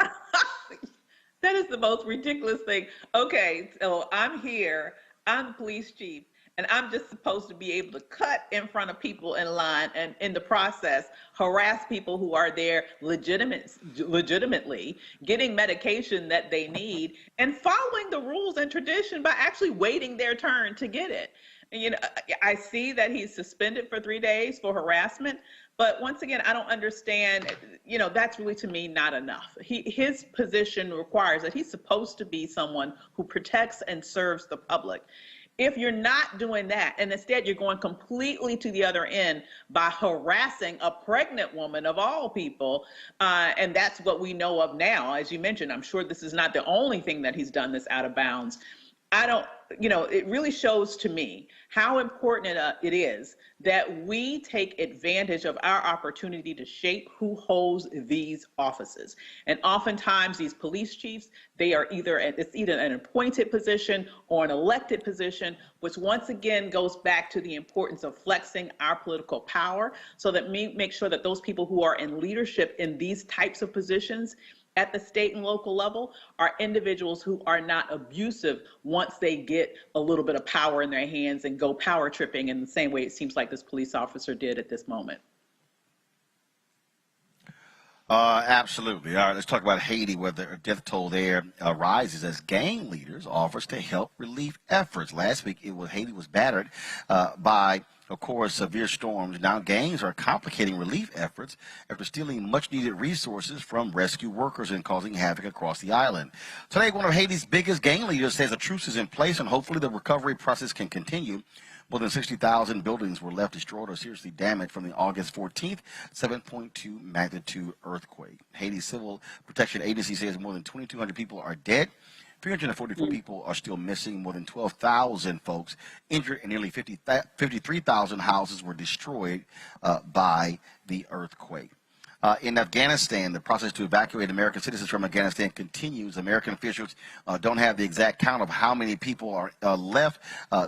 That is the most ridiculous thing. Okay, so I'm here, I'm the police chief, and I'm just supposed to be able to cut in front of people in line and in the process harass people who are there legitimately getting medication that they need and following the rules and tradition by actually waiting their turn to get it. You know, I see that he's suspended for 3 days for harassment, but once again, I don't understand, you know, that's really to me not enough. His position requires that he's supposed to be someone who protects and serves the public. If you're not doing that, and instead you're going completely to the other end by harassing a pregnant woman of all people, and that's what we know of now, as you mentioned, I'm sure this is not the only thing that he's done this out of bounds. You know, it really shows to me how important it is that we take advantage of our opportunity to shape who holds these offices. And oftentimes these police chiefs, it's either an appointed position or an elected position, which once again goes back to the importance of flexing our political power so that we make sure that those people who are in leadership in these types of positions at the state and local level are individuals who are not abusive once they get a little bit of power in their hands and go power tripping in the same way it seems like this police officer did at this moment. Absolutely. All right, let's talk about Haiti, where the death toll there rises as gang leaders offers to help relief efforts. Last week, Haiti was battered by, of course, severe storms. Now gangs are complicating relief efforts after stealing much-needed resources from rescue workers and causing havoc across the island. Today, one of Haiti's biggest gang leaders says a truce is in place and hopefully the recovery process can continue. More than 60,000 buildings were left destroyed or seriously damaged from the August 14th 7.2 magnitude earthquake. Haiti's Civil Protection Agency says more than 2,200 people are dead. 344 people are still missing. More than 12,000 folks injured, and nearly 53,000 houses were destroyed by the earthquake. In Afghanistan, the process to evacuate American citizens from Afghanistan continues. American officials don't have the exact count of how many people are left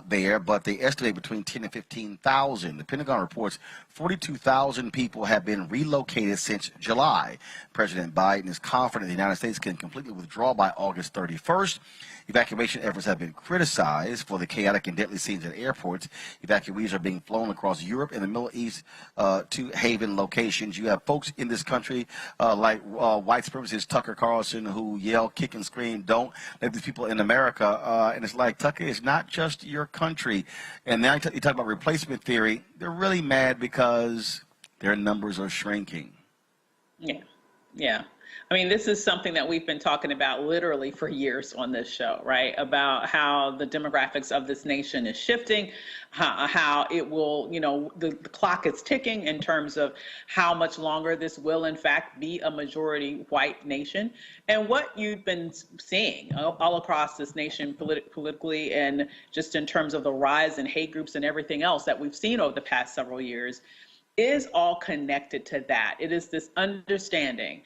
there, but they estimate between 10 and 15,000. The Pentagon reports 42,000 people have been relocated since July. President Biden is confident the United States can completely withdraw by August 31st. Evacuation efforts have been criticized for the chaotic and deadly scenes at airports. Evacuees are being flown across Europe and the Middle East to haven locations. You have folks in in this country, like white supremacist Tucker Carlson, who yell, kick, and scream, "Don't let these people in America." And it's like, Tucker, it's not just your country. And now you talk about replacement theory. They're really mad because their numbers are shrinking. Yeah, yeah. I mean, this is something that we've been talking about literally for years on this show, right? About how the demographics of this nation is shifting, how it will, you know, the clock is ticking in terms of how much longer this will, in fact, be a majority white nation. And what you've been seeing all across this nation politically and just in terms of the rise in hate groups and everything else that we've seen over the past several years is all connected to that. It is this understanding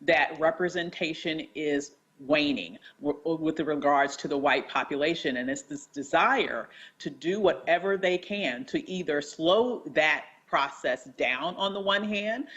that representation is waning with regards to the white population. And it's this desire to do whatever they can to either slow that process down on the one hand,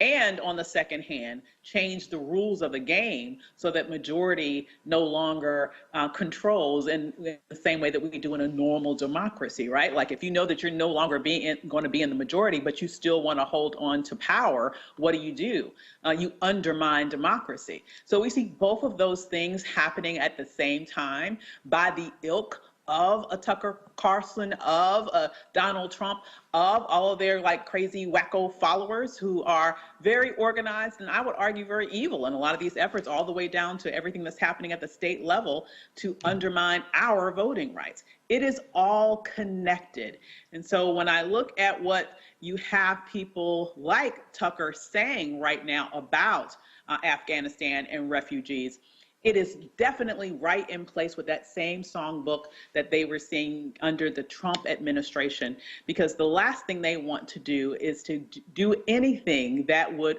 and on the second hand, change the rules of the game so that majority no longer controls in the same way that we do in a normal democracy, right? Like if you know that you're no longer going to be in the majority, but you still want to hold on to power, what do? You undermine democracy. So we see both of those things happening at the same time by the ilk of a Tucker Carlson, of a Donald Trump, of all of their like crazy wacko followers who are very organized and I would argue very evil in a lot of these efforts, all the way down to everything that's happening at the state level to undermine our voting rights. It is all connected. And so when I look at what you have people like Tucker saying right now about Afghanistan and refugees, it is definitely right in place with that same songbook that they were seeing under the Trump administration, because the last thing they want to do is to do anything that would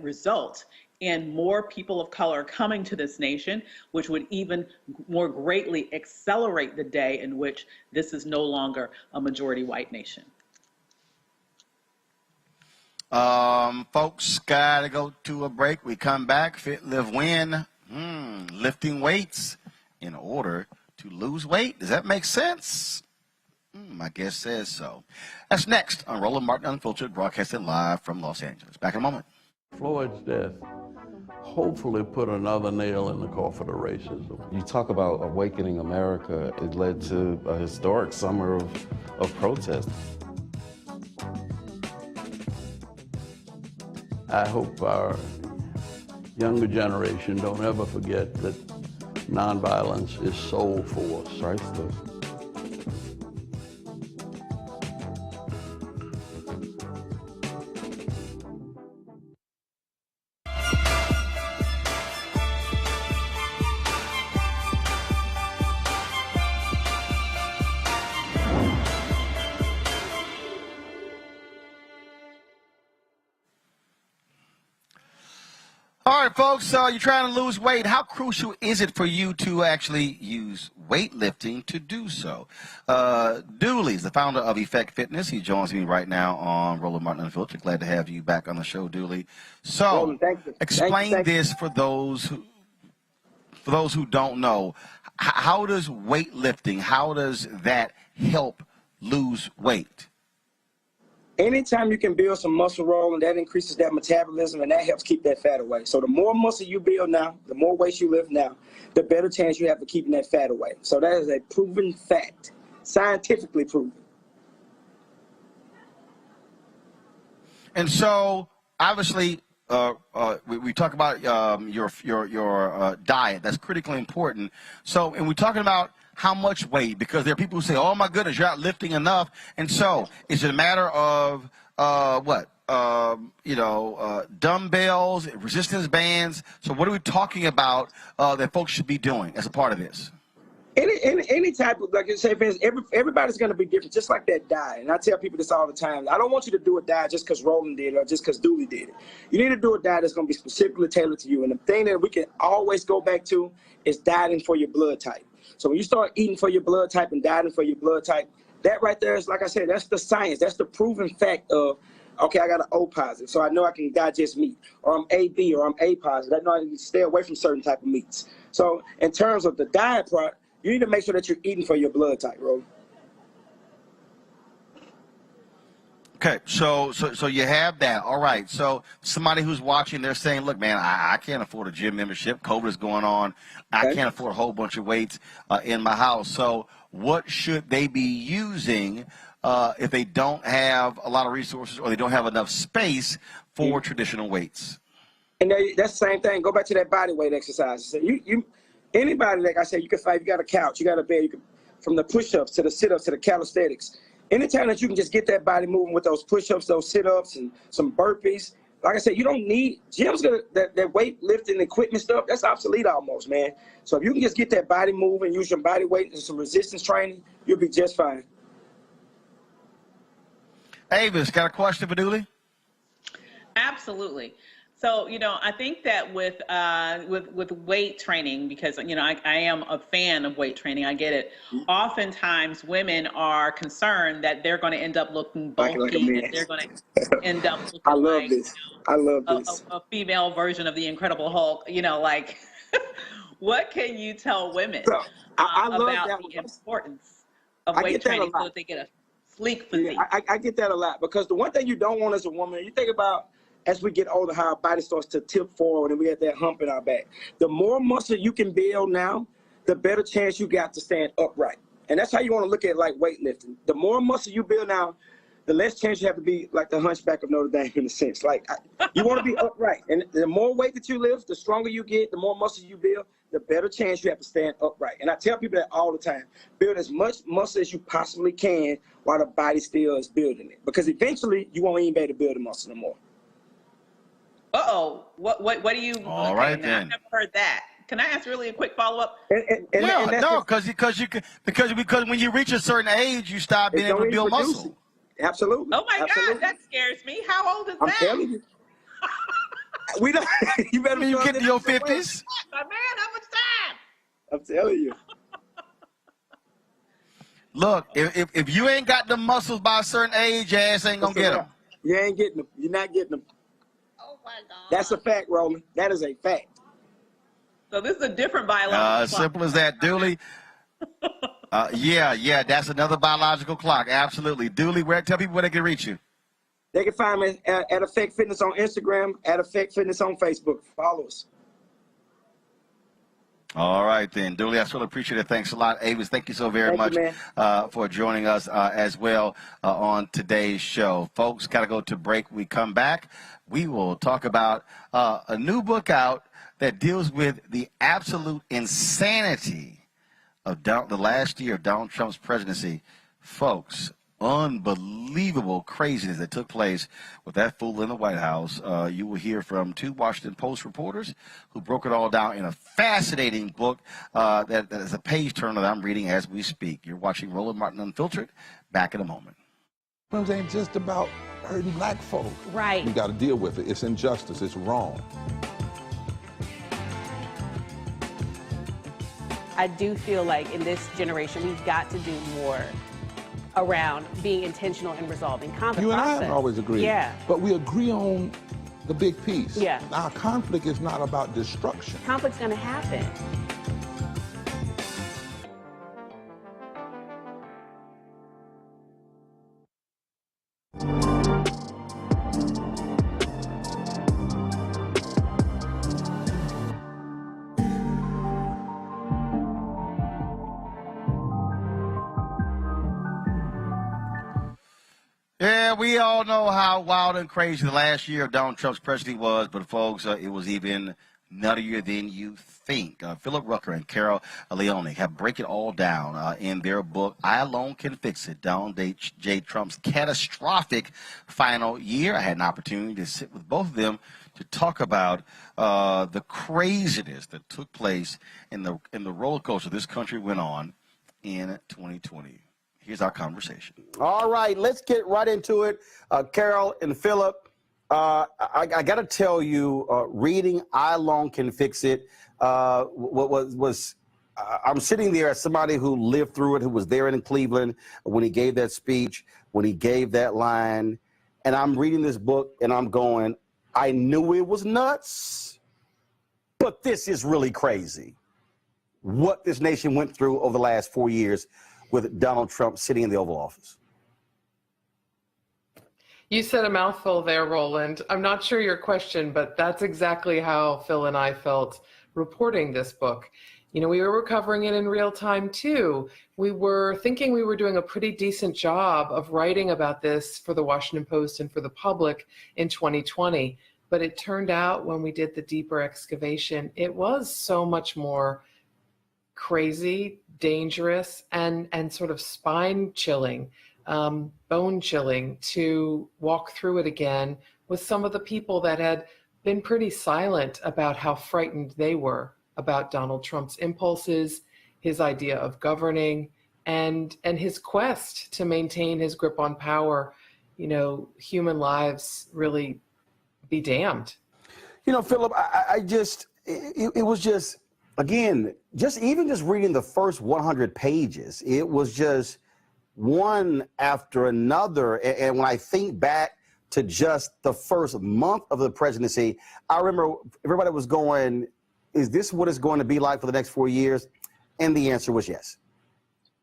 result in more people of color coming to this nation, which would even more greatly accelerate the day in which this is no longer a majority white nation. Folks, gotta go to a break. We come back, Fit, Live, Win. Lifting weights in order to lose weight. Does that make sense? My guess says so. That's next on Roland Martin Unfiltered, broadcasting live from Los Angeles. Back in a moment. Floyd's death hopefully put another nail in the coffin of racism. You talk about awakening America. It led to a historic summer of protest. I hope our younger generation don't ever forget that nonviolence is soul force. Priceless. All right, folks, you're trying to lose weight. How crucial is it for you to actually use weightlifting to do so? Dooley's the founder of Effect Fitness. He joins me right now on Roland Martin Unfiltered. Glad to have you back on the show, Dooley. So, explain this for those who don't know. How does weightlifting, how does that help lose weight? Anytime you can build some muscle, Roland, that increases that metabolism and that helps keep that fat away. So the more muscle you build now, the more weight you lift now, the better chance you have of keeping that fat away. So that is a proven fact, scientifically proven. And so, obviously, we talk about your diet. That's critically important. So, and we're talking about how much weight, because there are people who say, oh my goodness, you're not lifting enough. And so is it a matter of dumbbells, resistance bands? So what are we talking about that folks should be doing as a part of this? Any type of, like you say, everybody's going to be different, just like that diet. And I tell people this all the time. I don't want you to do a diet just because Roland did it or just because Dooley did it. You need to do a diet that's going to be specifically tailored to you. And the thing that we can always go back to is dieting for your blood type. So when you start eating for your blood type and dieting for your blood type, that right there is, like I said, that's the science. That's the proven fact of, okay, I got an O positive, so I know I can digest meat. Or I'm AB or I'm A positive. I know I can stay away from certain type of meats. So in terms of the diet part, you need to make sure that you're eating for your blood type, Roland. Okay, so you have that. All right. So somebody who's watching, they're saying, look, man, I can't afford a gym membership. COVID is going on. I can't afford a whole bunch of weights in my house. So what should they be using if they don't have a lot of resources or they don't have enough space for traditional weights? And that's the same thing. Go back to that body weight exercise. So anybody, like I said, you can fight. You got a couch, you got a bed. You can, from the push-ups to the sit-ups to the calisthenics. Anytime that you can just get that body moving with those push-ups, those sit-ups, and some burpees. Like I said, you don't need gyms. That weight lifting equipment stuff, that's obsolete almost, man. So if you can just get that body moving, use your body weight and some resistance training, you'll be just fine. Avis, got a question for Dooley? Absolutely. So, I think that with weight training, because, I am a fan of weight training, I get it. Oftentimes women are concerned that they're going to end up looking bulky, that they're going to end up looking I love this. I love this. A female version of the Incredible Hulk, like, what can you tell women about the importance of weight training so that they get a sleek physique? Yeah, I get that a lot, because the one thing you don't want as a woman, you think about as we get older, how our body starts to tip forward and we get that hump in our back. The more muscle you can build now, the better chance you got to stand upright. And that's how you want to look at like weightlifting. The more muscle you build now, the less chance you have to be like the Hunchback of Notre Dame in a sense. Like you want to be upright. And the more weight that you lift, the stronger you get, the more muscle you build, the better chance you have to stand upright. And I tell people that all the time. Build as much muscle as you possibly can while the body still is building it. Because eventually you won't even be able to build the muscle no more. Uh-oh, what do you? All right, then. I've never heard that. Can I ask really a quick follow-up? Because when you reach a certain age, you stop being able to build muscle. Absolutely. Oh my God, that scares me. How old is that? I'm telling you. We don't. You better. You get to your 50s. My man, how much time? I'm telling you. Look, if you ain't got the muscles by a certain age, your ass ain't gonna get them. You ain't getting them. You're not getting them. Oh my God. That's a fact, Roland. That is a fact. So this is a different biological as simple as that, Dooley. Yeah, that's another biological clock. Absolutely. Dooley, tell people where they can reach you. They can find me at Effect Fitness on Instagram, at Effect Fitness on Facebook. Follow us. All right, then. Dooley, I really appreciate it. Thanks a lot. Avis, thank you so very much for joining us as well on today's show. Folks, got to go to break. We come back. We will talk about a new book out that deals with the absolute insanity of the last year of Donald Trump's presidency. Folks, unbelievable craziness that took place with that fool in the White House. You will hear from two Washington Post reporters who broke it all down in a fascinating book that is a page turner that I'm reading as we speak. You're watching Roland Martin Unfiltered. Back in a moment. It ain't just about hurting black folk. Right. We got to deal with it. It's injustice. It's wrong. I do feel like in this generation, we've got to do more around being intentional in resolving conflict. You and I haven't always agreed. Yeah. But we agree on the big piece. Yeah. Our conflict is not about destruction. Conflict's going to happen. Yeah, we all know how wild and crazy the last year of Donald Trump's presidency was, but folks, it was even nuttier than you think. Philip Rucker and Carol Leone have break it all down in their book, I Alone Can Fix It, Donald J. Trump's catastrophic final year. I had an opportunity to sit with both of them to talk about the craziness that took place in the roller coaster this country went on in 2020. Here's our conversation. All right, let's get right into it. Carol and Philip, I got to tell you, reading I Alone Can Fix It, I'm sitting there as somebody who lived through it, who was there in Cleveland when he gave that speech, when he gave that line, and I'm reading this book and I'm going, I knew it was nuts, but this is really crazy. What this nation went through over the last 4 years with Donald Trump sitting in the Oval Office. You said a mouthful there, Roland. I'm not sure your question, but that's exactly how Phil and I felt reporting this book. You know, we were covering it in real time too. We were thinking we were doing a pretty decent job of writing about this for the Washington Post and for the public in 2020. But it turned out when we did the deeper excavation, it was so much more crazy, dangerous, and sort of spine chilling. Bone chilling to walk through it again with some of the people that had been pretty silent about how frightened they were about Donald Trump's impulses, his idea of governing, and his quest to maintain his grip on power. You know, human lives really be damned. You know, Philip, it was just, again, even just reading the first 100 pages, it was just one after another. And when I think back to just the first month of the presidency, I remember everybody was going, is this what it's going to be like for the next 4 years? And the answer was yes.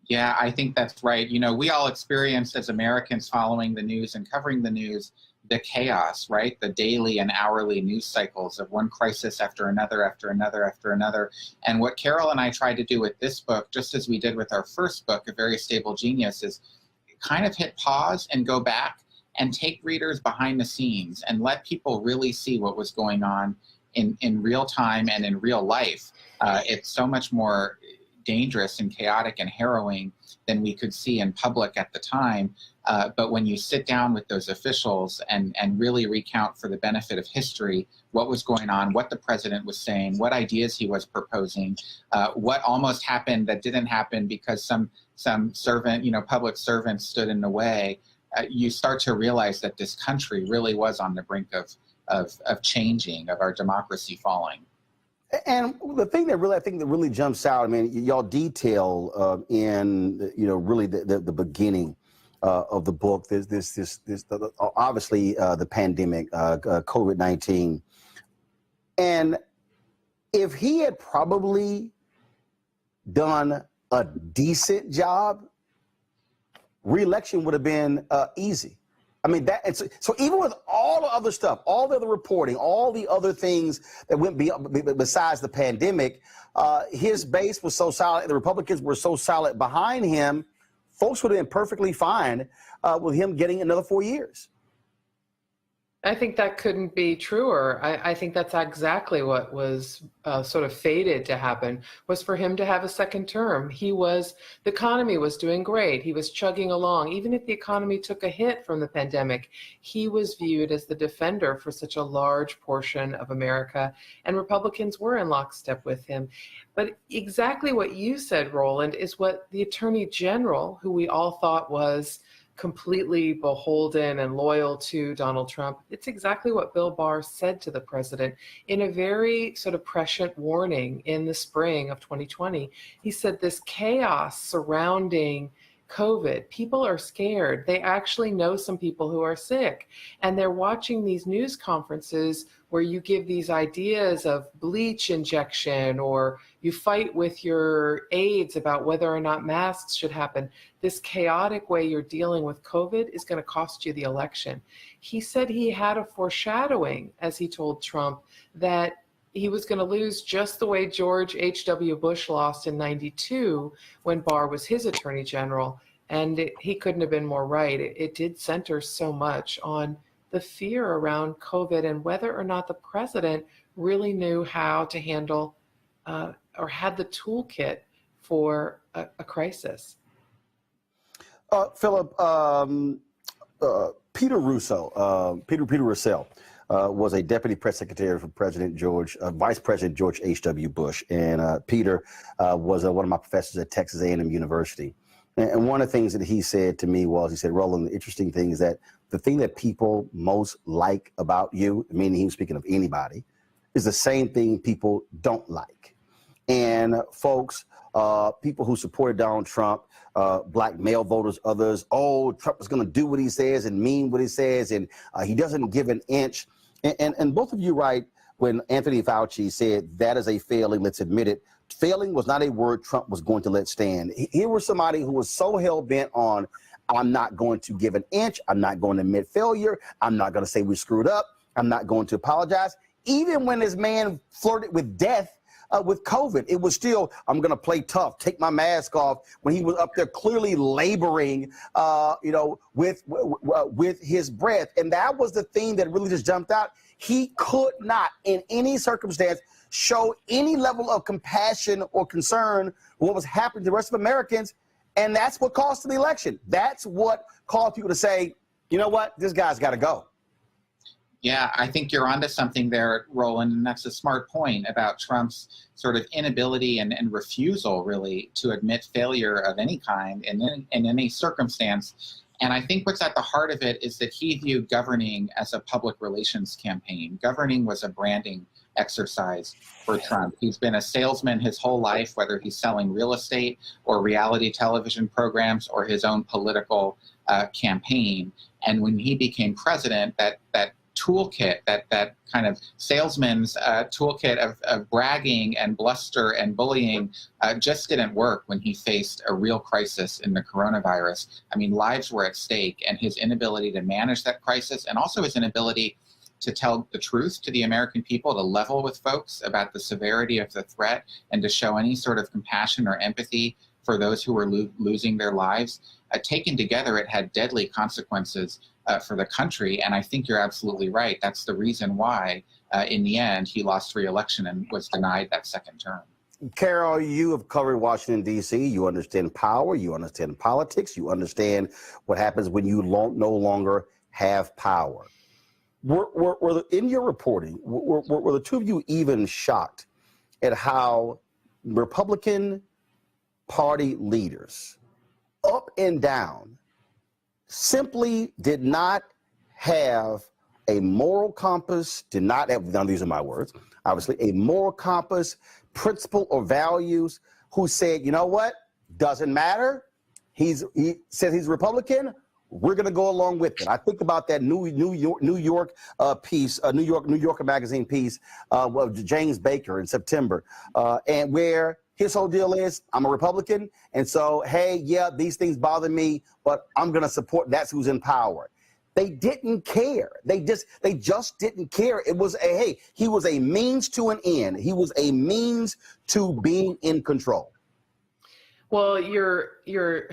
Yeah, I think that's right. You know, we all experienced as Americans following the news and covering the news, the chaos, right? The daily and hourly news cycles of one crisis after another, after another, after another. And what Carol and I tried to do with this book, just as we did with our first book, A Very Stable Genius, is kind of hit pause and go back and take readers behind the scenes and let people really see what was going on in real time and in real life. It's so much more dangerous and chaotic and harrowing than we could see in public at the time. But when you sit down with those officials and really recount for the benefit of history what was going on, what the president was saying, what ideas he was proposing, what almost happened that didn't happen because some servant, you know, public servant stood in the way, you start to realize that this country really was on the brink of changing, of our democracy falling. And the thing that really, I think that really jumps out, I mean, y'all detail in, you know, really the beginning of the book, obviously the pandemic, COVID-19. And if he had probably done a decent job, re-election would have been easy. I mean, so even with all the other stuff, all the other reporting, all the other things that went besides the pandemic, his base was so solid, the Republicans were so solid behind him, folks would have been perfectly fine with him getting another 4 years. I think that couldn't be truer. I think that's exactly what was sort of fated to happen, was for him to have a second term. The economy was doing great. He was chugging along. Even if the economy took a hit from the pandemic, he was viewed as the defender for such a large portion of America, and Republicans were in lockstep with him. But exactly what you said, Roland, is what the Attorney General, who we all thought was completely beholden and loyal to Donald Trump. It's exactly what Bill Barr said to the president in a very sort of prescient warning in the spring of 2020. He said this chaos surrounding COVID, people are scared. They actually know some people who are sick, and they're watching these news conferences where you give these ideas of bleach injection, or you fight with your aides about whether or not masks should happen. This chaotic way you're dealing with COVID is going to cost you the election. He said he had a foreshadowing, as he told Trump, that he was going to lose just the way George H.W. Bush lost in '92 when Barr was his attorney general. And he couldn't have been more right. It did center so much on the fear around COVID and whether or not the president really knew how to handle or had the toolkit for a crisis. Philip, Peter Russo, Peter Russell, was a deputy press secretary for Vice President George H.W. Bush. And Peter was one of my professors at Texas A&M University. And one of the things that he said to me was, he said, Roland, the interesting thing is that the thing that people most like about you, meaning he was speaking of anybody, is the same thing people don't like. And folks, people who supported Donald Trump, black male voters, others, oh, Trump is going to do what he says and mean what he says, and he doesn't give an inch. And both of you right when Anthony Fauci said that is a failing, let's admit it. Failing was not a word Trump was going to let stand. Here was somebody who was so hell-bent on, I'm not going to give an inch. I'm not going to admit failure. I'm not going to say we screwed up. I'm not going to apologize. Even when this man flirted with death with COVID, it was still, I'm going to play tough, take my mask off, when he was up there clearly laboring, with his breath. And that was the thing that really just jumped out. He could not, in any circumstance, show any level of compassion or concern for what was happening to the rest of Americans. And that's what cost him the election. That's what caused people to say, you know what, this guy's got to go. Yeah, I think you're onto something there, Roland, and that's a smart point about Trump's sort of inability and refusal, really, to admit failure of any kind in any circumstance. And I think what's at the heart of it is that he viewed governing as a public relations campaign. Governing was a branding exercise for Trump. He's been a salesman his whole life, whether he's selling real estate or reality television programs or his own political campaign. And when he became president, that toolkit, that kind of salesman's toolkit of bragging and bluster and bullying just didn't work when he faced a real crisis in the coronavirus. I mean, lives were at stake, and his inability to manage that crisis, and also his inability to tell the truth to the American people, to level with folks about the severity of the threat, and to show any sort of compassion or empathy for those who were losing their lives. Taken together, it had deadly consequences for the country, and I think you're absolutely right. That's the reason why, in the end, he lost re-election and was denied that second term. Carol, you have covered Washington, D.C. You understand power. You understand politics. You understand what happens when you no longer have power. In your reporting, were the two of you even shocked at how Republican Party leaders, up and down, simply did not have a moral compass, did not have, now these are my words, obviously, a moral compass, principle or values, who said, you know what, doesn't matter. He says he's Republican, we're going to go along with it. I think about that New York piece, New Yorker magazine piece of James Baker in September, and where his whole deal is, I'm a Republican, and so, hey, yeah, these things bother me, but I'm going to support, that's who's in power. They didn't care. They just didn't care. It was hey, he was a means to an end. He was a means to being in control. Well, you're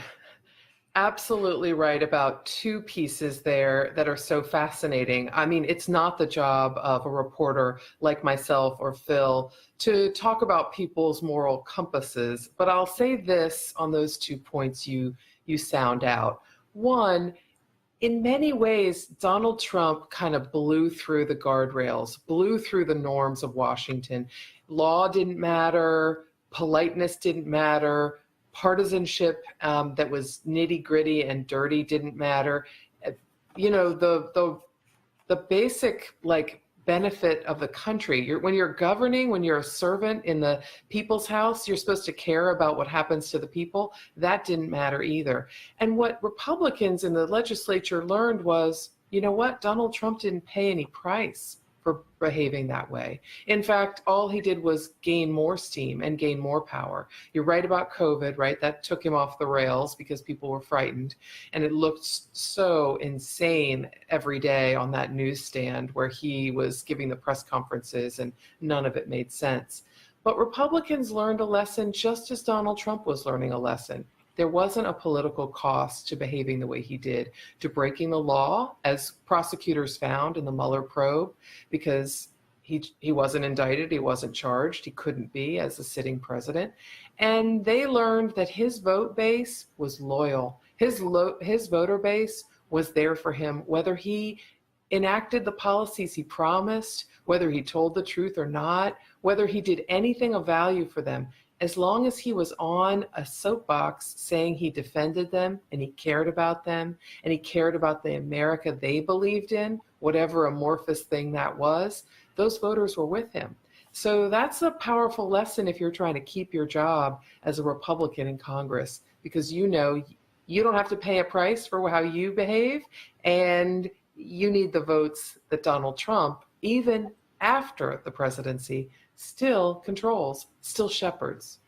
absolutely right about two pieces there that are so fascinating. I mean, it's not the job of a reporter like myself or Phil to talk about people's moral compasses, but I'll say this on those 2 points you sound out. One, in many ways, Donald Trump kind of blew through the guardrails, blew through the norms of Washington. Law didn't matter, politeness didn't matter, partisanship that was nitty-gritty and dirty didn't matter. You know, the basic benefit of the country. When you're governing, when you're a servant in the people's house, you're supposed to care about what happens to the people. That didn't matter either. And what Republicans in the legislature learned was, you know what, Donald Trump didn't pay any price for behaving that way. In fact, all he did was gain more steam and gain more power. You're right about COVID, right? That took him off the rails because people were frightened. And it looked so insane every day on that newsstand where he was giving the press conferences and none of it made sense. But Republicans learned a lesson just as Donald Trump was learning a lesson. There wasn't a political cost to behaving the way he did, to breaking the law, as prosecutors found in the Mueller probe, because he wasn't indicted, he wasn't charged, he couldn't be as a sitting president. And they learned that his vote base was loyal. His voter base was there for him, whether he enacted the policies he promised, whether he told the truth or not, whether he did anything of value for them. As long as he was on a soapbox saying he defended them and he cared about them and he cared about the America they believed in, whatever amorphous thing that was, those voters were with him. So that's a powerful lesson if you're trying to keep your job as a Republican in Congress, because you know you don't have to pay a price for how you behave, and you need the votes that Donald Trump, even after the presidency, still controls, still shepherds.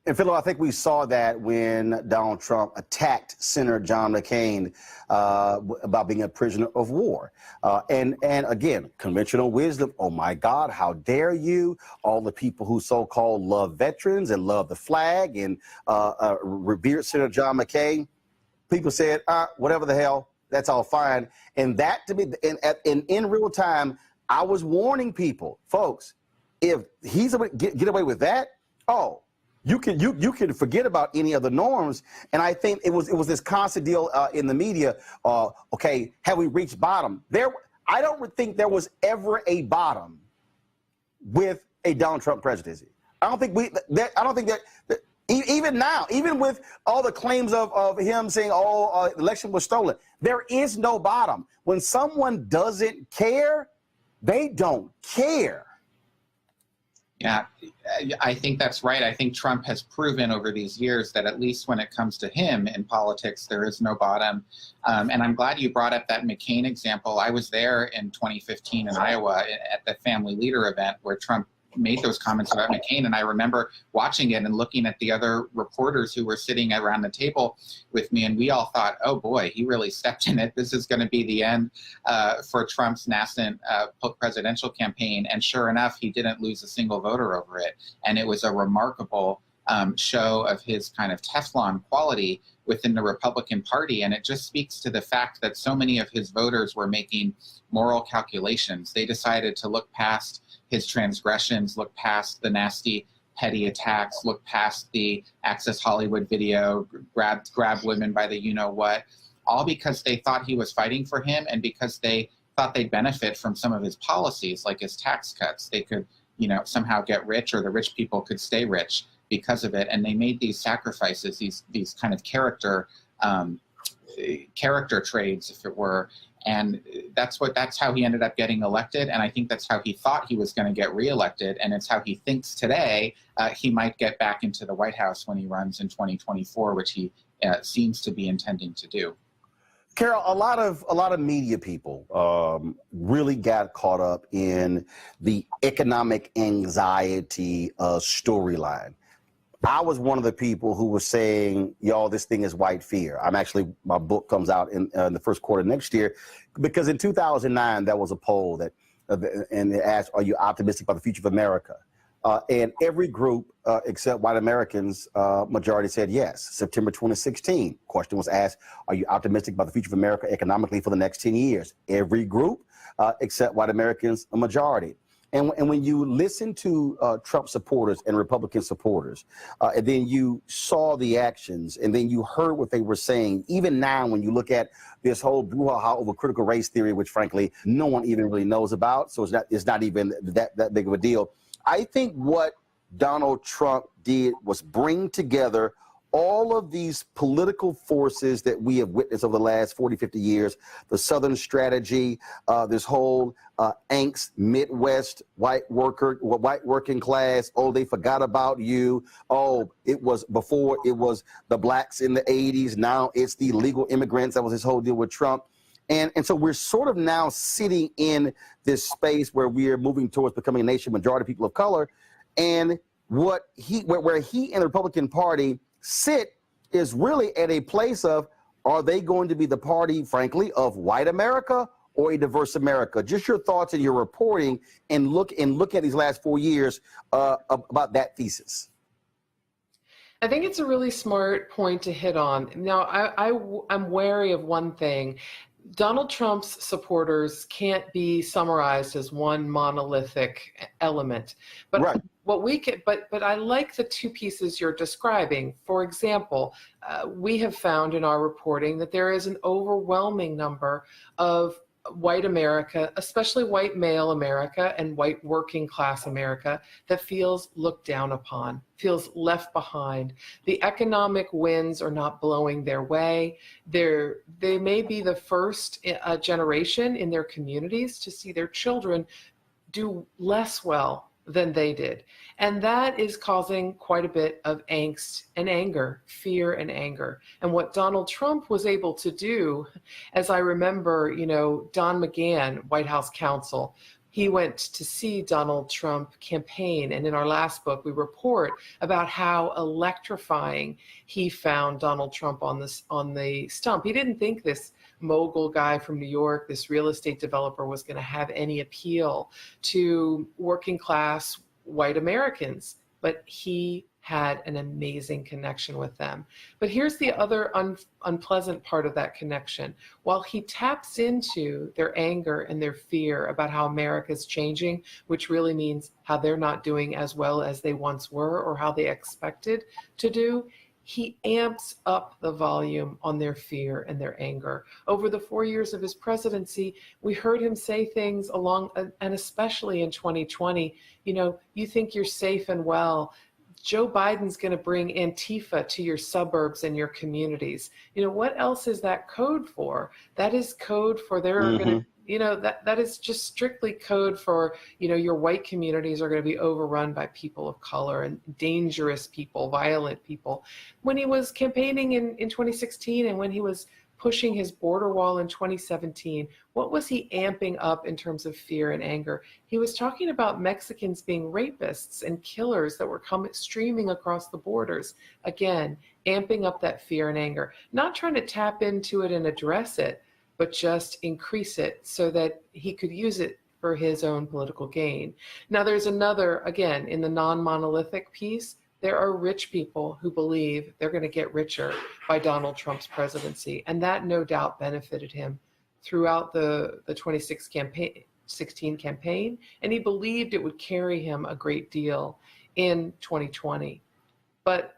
And Philo, I think we saw that when Donald Trump attacked Senator John McCain about being a prisoner of war. And again, conventional wisdom, oh my God, how dare you? All the people who so-called love veterans and love the flag and revered Senator John McCain, people said, whatever the hell, that's all fine. And that to me, in real time, I was warning people, folks, if he's able to get away with that, oh, you can forget about any of the norms. And I think it was this constant deal in the media. Okay, have we reached bottom? I don't think there was ever a bottom with a Donald Trump presidency. I don't think that even now, even with all the claims of him saying, oh, election was stolen, there is no bottom. When someone doesn't care, they don't care. Yeah, I think that's right. I think Trump has proven over these years that at least when it comes to him in politics, there is no bottom. And I'm glad you brought up that McCain example. I was there in 2015 in Iowa at the family leader event where Trump made those comments about McCain. And I remember watching it and looking at the other reporters who were sitting around the table with me. And we all thought, oh boy, he really stepped in it. This is going to be the end for Trump's nascent presidential campaign. And sure enough, he didn't lose a single voter over it. And it was a remarkable show of his kind of Teflon quality within the Republican Party. And it just speaks to the fact that so many of his voters were making moral calculations. They decided to look past his transgressions, look past the nasty, petty attacks, look past the Access Hollywood video, grab women by the you-know-what, all because they thought he was fighting for him and because they thought they'd benefit from some of his policies, like his tax cuts. They could, somehow get rich, or the rich people could stay rich because of it. And they made these sacrifices, these kind of character trades, if it were. And that's how he ended up getting elected. And I think that's how he thought he was going to get reelected. And it's how he thinks today he might get back into the White House when he runs in 2024, which he seems to be intending to do. Carol, a lot of media people really got caught up in the economic anxiety storyline. I was one of the people who was saying, y'all, this thing is white fear. My book comes out in the first quarter next year, because in 2009, there was a poll and it asked, are you optimistic about the future of America? And every group except white Americans, majority said yes. September 2016, question was asked, are you optimistic about the future of America economically for the next 10 years? Every group except white Americans, a majority. And when you listen to Trump supporters and Republican supporters, and then you saw the actions, and then you heard what they were saying, even now when you look at this whole brouhaha over critical race theory, which frankly no one even really knows about, so it's not even that big of a deal. I think what Donald Trump did was bring together all of these political forces that we have witnessed over the last 40, 50 years, the Southern strategy, this whole angst, Midwest, white working class, oh, they forgot about you. Oh, it was before, it was the blacks in the 80s. Now it's the illegal immigrants. That was his whole deal with Trump. And so we're sort of now sitting in this space where we are moving towards becoming a nation, majority of people of color. And where he and the Republican Party sit is really at a place of, are they going to be the party, frankly, of white America or a diverse America? Just your thoughts and your reporting and look at these last 4 years about that thesis. I think it's a really smart point to hit on. Now, I'm wary of one thing. Donald Trump's supporters can't be summarized as one monolithic element. But right. But I like the two pieces you're describing. For example, we have found in our reporting that there is an overwhelming number of white America, especially white male America and white working class America, that feels looked down upon, feels left behind. The economic winds are not blowing their way. They may be the first generation in their communities to see their children do less well than they did. And that is causing quite a bit of angst and anger, fear and anger. And what Donald Trump was able to do, as I remember, Don McGahn, White House counsel, he went to see Donald Trump campaign. And in our last book, we report about how electrifying he found Donald Trump on the stump. He didn't think this mogul guy from New York, this real estate developer, was going to have any appeal to working class white Americans, but he had an amazing connection with them. But here's the other unpleasant part of that connection. While he taps into their anger and their fear about how America's changing, which really means how they're not doing as well as they once were or how they expected to do, he amps up the volume on their fear and their anger. Over the 4 years of his presidency, we heard him say things along, and especially in 2020, you think you're safe and well. Joe Biden's going to bring Antifa to your suburbs and your communities. What else is that code for? That is code for going to, that is just strictly code for, your white communities are going to be overrun by people of color and dangerous people, violent people. When he was campaigning in 2016 and when he was pushing his border wall in 2017, what was he amping up in terms of fear and anger? He was talking about Mexicans being rapists and killers that were streaming across the borders. Again, amping up that fear and anger, not trying to tap into it and address it, but just increase it so that he could use it for his own political gain. Now there's another, again, in the non-monolithic piece, there are rich people who believe they're going to get richer by Donald Trump's presidency, and that no doubt benefited him throughout the 2016 campaign, and he believed it would carry him a great deal in 2020. But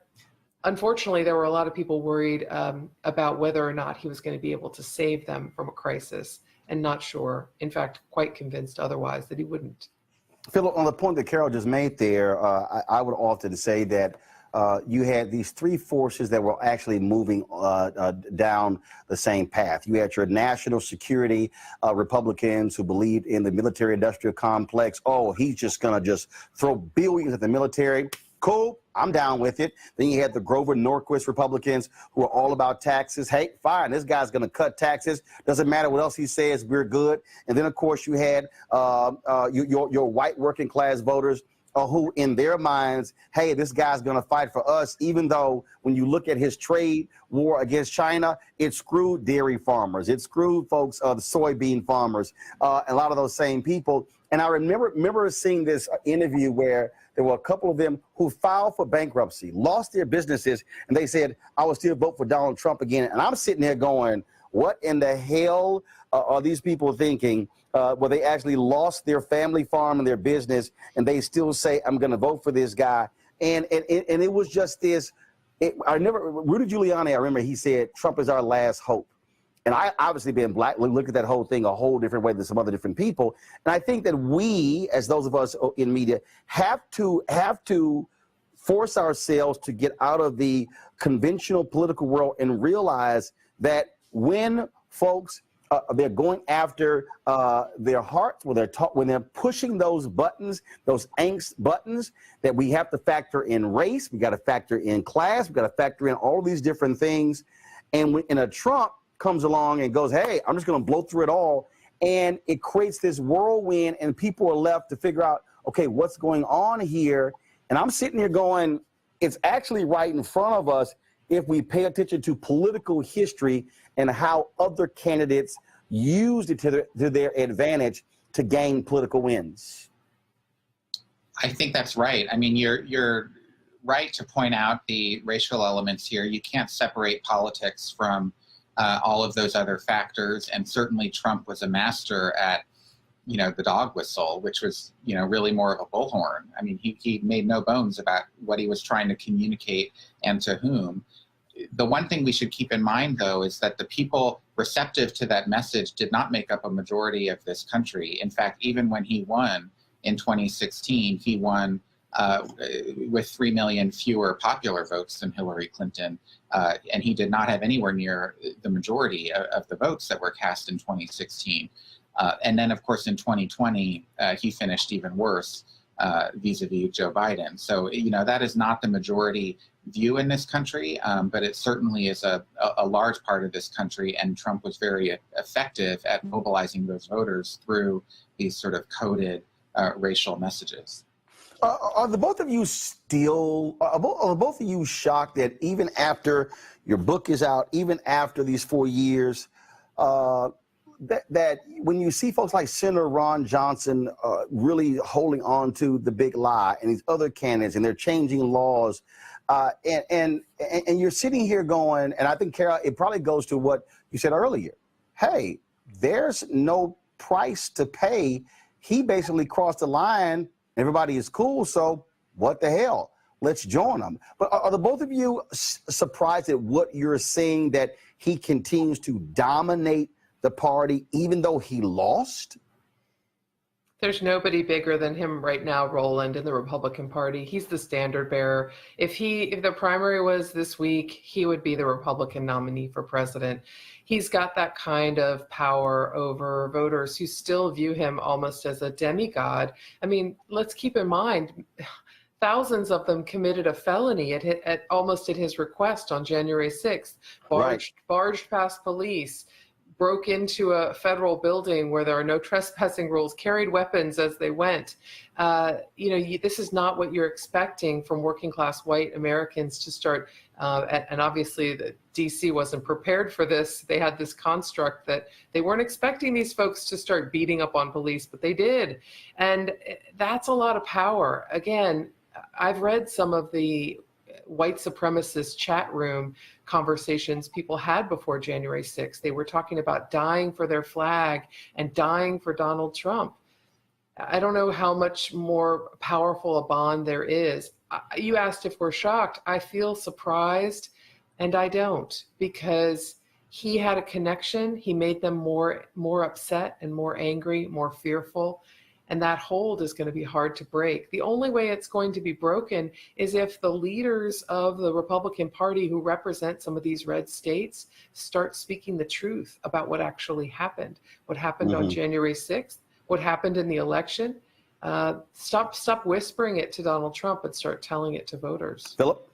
unfortunately, there were a lot of people worried about whether or not he was going to be able to save them from a crisis, and not sure, in fact, quite convinced otherwise that he wouldn't. Philip, on the point that Carol just made there, I would often say that you had these three forces that were actually moving down the same path. You had your national security Republicans who believed in the military-industrial complex. Oh, he's just going to throw billions at the military. Cool, I'm down with it. Then you had the Grover Norquist Republicans who are all about taxes. Hey, fine, this guy's going to cut taxes. Doesn't matter what else he says, we're good. And then, of course, you had your white working class voters who, in their minds, hey, this guy's going to fight for us, even though when you look at his trade war against China, it screwed dairy farmers. It screwed folks, the soybean farmers, a lot of those same people. And I remember seeing this interview where there were a couple of them who filed for bankruptcy, lost their businesses, and they said, I will still vote for Donald Trump again. And I'm sitting there going, what in the hell are these people thinking? Where they actually lost their family farm and their business, and they still say, I'm going to vote for this guy. And it was just this, Rudy Giuliani, I remember he said, Trump is our last hope. And I obviously being black, look at that whole thing a whole different way than some other different people. And I think that we, as those of us in media, have to force ourselves to get out of the conventional political world and realize that when folks they're going after their hearts, when they're pushing those buttons, those angst buttons, that we have to factor in race, we got to factor in class, we got to factor in all these different things. And when a Trump comes along and goes, hey, I'm just going to blow through it all, and it creates this whirlwind, and people are left to figure out, okay, what's going on here? And I'm sitting here going, it's actually right in front of us if we pay attention to political history and how other candidates used it to their advantage to gain political wins. I think that's right. I mean, you're right to point out the racial elements here. You can't separate politics from all of those other factors, and certainly Trump was a master at, the dog whistle, which was, really more of a bullhorn. I mean, he made no bones about what he was trying to communicate and to whom. The one thing we should keep in mind, though, is that the people receptive to that message did not make up a majority of this country. In fact, even when he won in 2016, he won with 3 million fewer popular votes than Hillary Clinton, and he did not have anywhere near the majority of the votes that were cast in 2016. And then, of course, in 2020, he finished even worse vis-a-vis Joe Biden. So, that is not the majority view in this country, but it certainly is a large part of this country, and Trump was very effective at mobilizing those voters through these sort of coded racial messages. Are the both of you shocked that even after your book is out, even after these 4 years, that when you see folks like Senator Ron Johnson really holding on to the big lie, and these other candidates, and they're changing laws, and you're sitting here going, and I think, Carol, it probably goes to what you said earlier. Hey, there's no price to pay. He basically crossed the line. Everybody is cool, so what the hell? Let's join them. But are the both of you surprised at what you're seeing, that he continues to dominate the party even though he lost? There's nobody bigger than him right now, Roland, in the Republican Party. He's the standard bearer. If the primary was this week, he would be the Republican nominee for president. He's got that kind of power over voters who still view him almost as a demigod. I mean, let's keep in mind, thousands of them committed a felony almost at his request on January 6th, barged past police, broke into a federal building where there are no trespassing rules, carried weapons as they went. This is not what you're expecting from working class white Americans to start, and obviously the DC wasn't prepared for this. They had this construct that they weren't expecting these folks to start beating up on police, but they did. And that's a lot of power. Again, I've read some of the white supremacist chat room conversations people had before January 6th. They were talking about dying for their flag and dying for Donald Trump. I don't know how much more powerful a bond there is. You asked if we're shocked. I feel surprised, and I don't, because he had a connection. He made them more upset and more angry, more fearful. And that hold is going to be hard to break. The only way it's going to be broken is if the leaders of the Republican Party who represent some of these red states start speaking the truth about what actually happened, what happened on January 6th, what happened in the election. Stop whispering it to Donald Trump and start telling it to voters. Philip?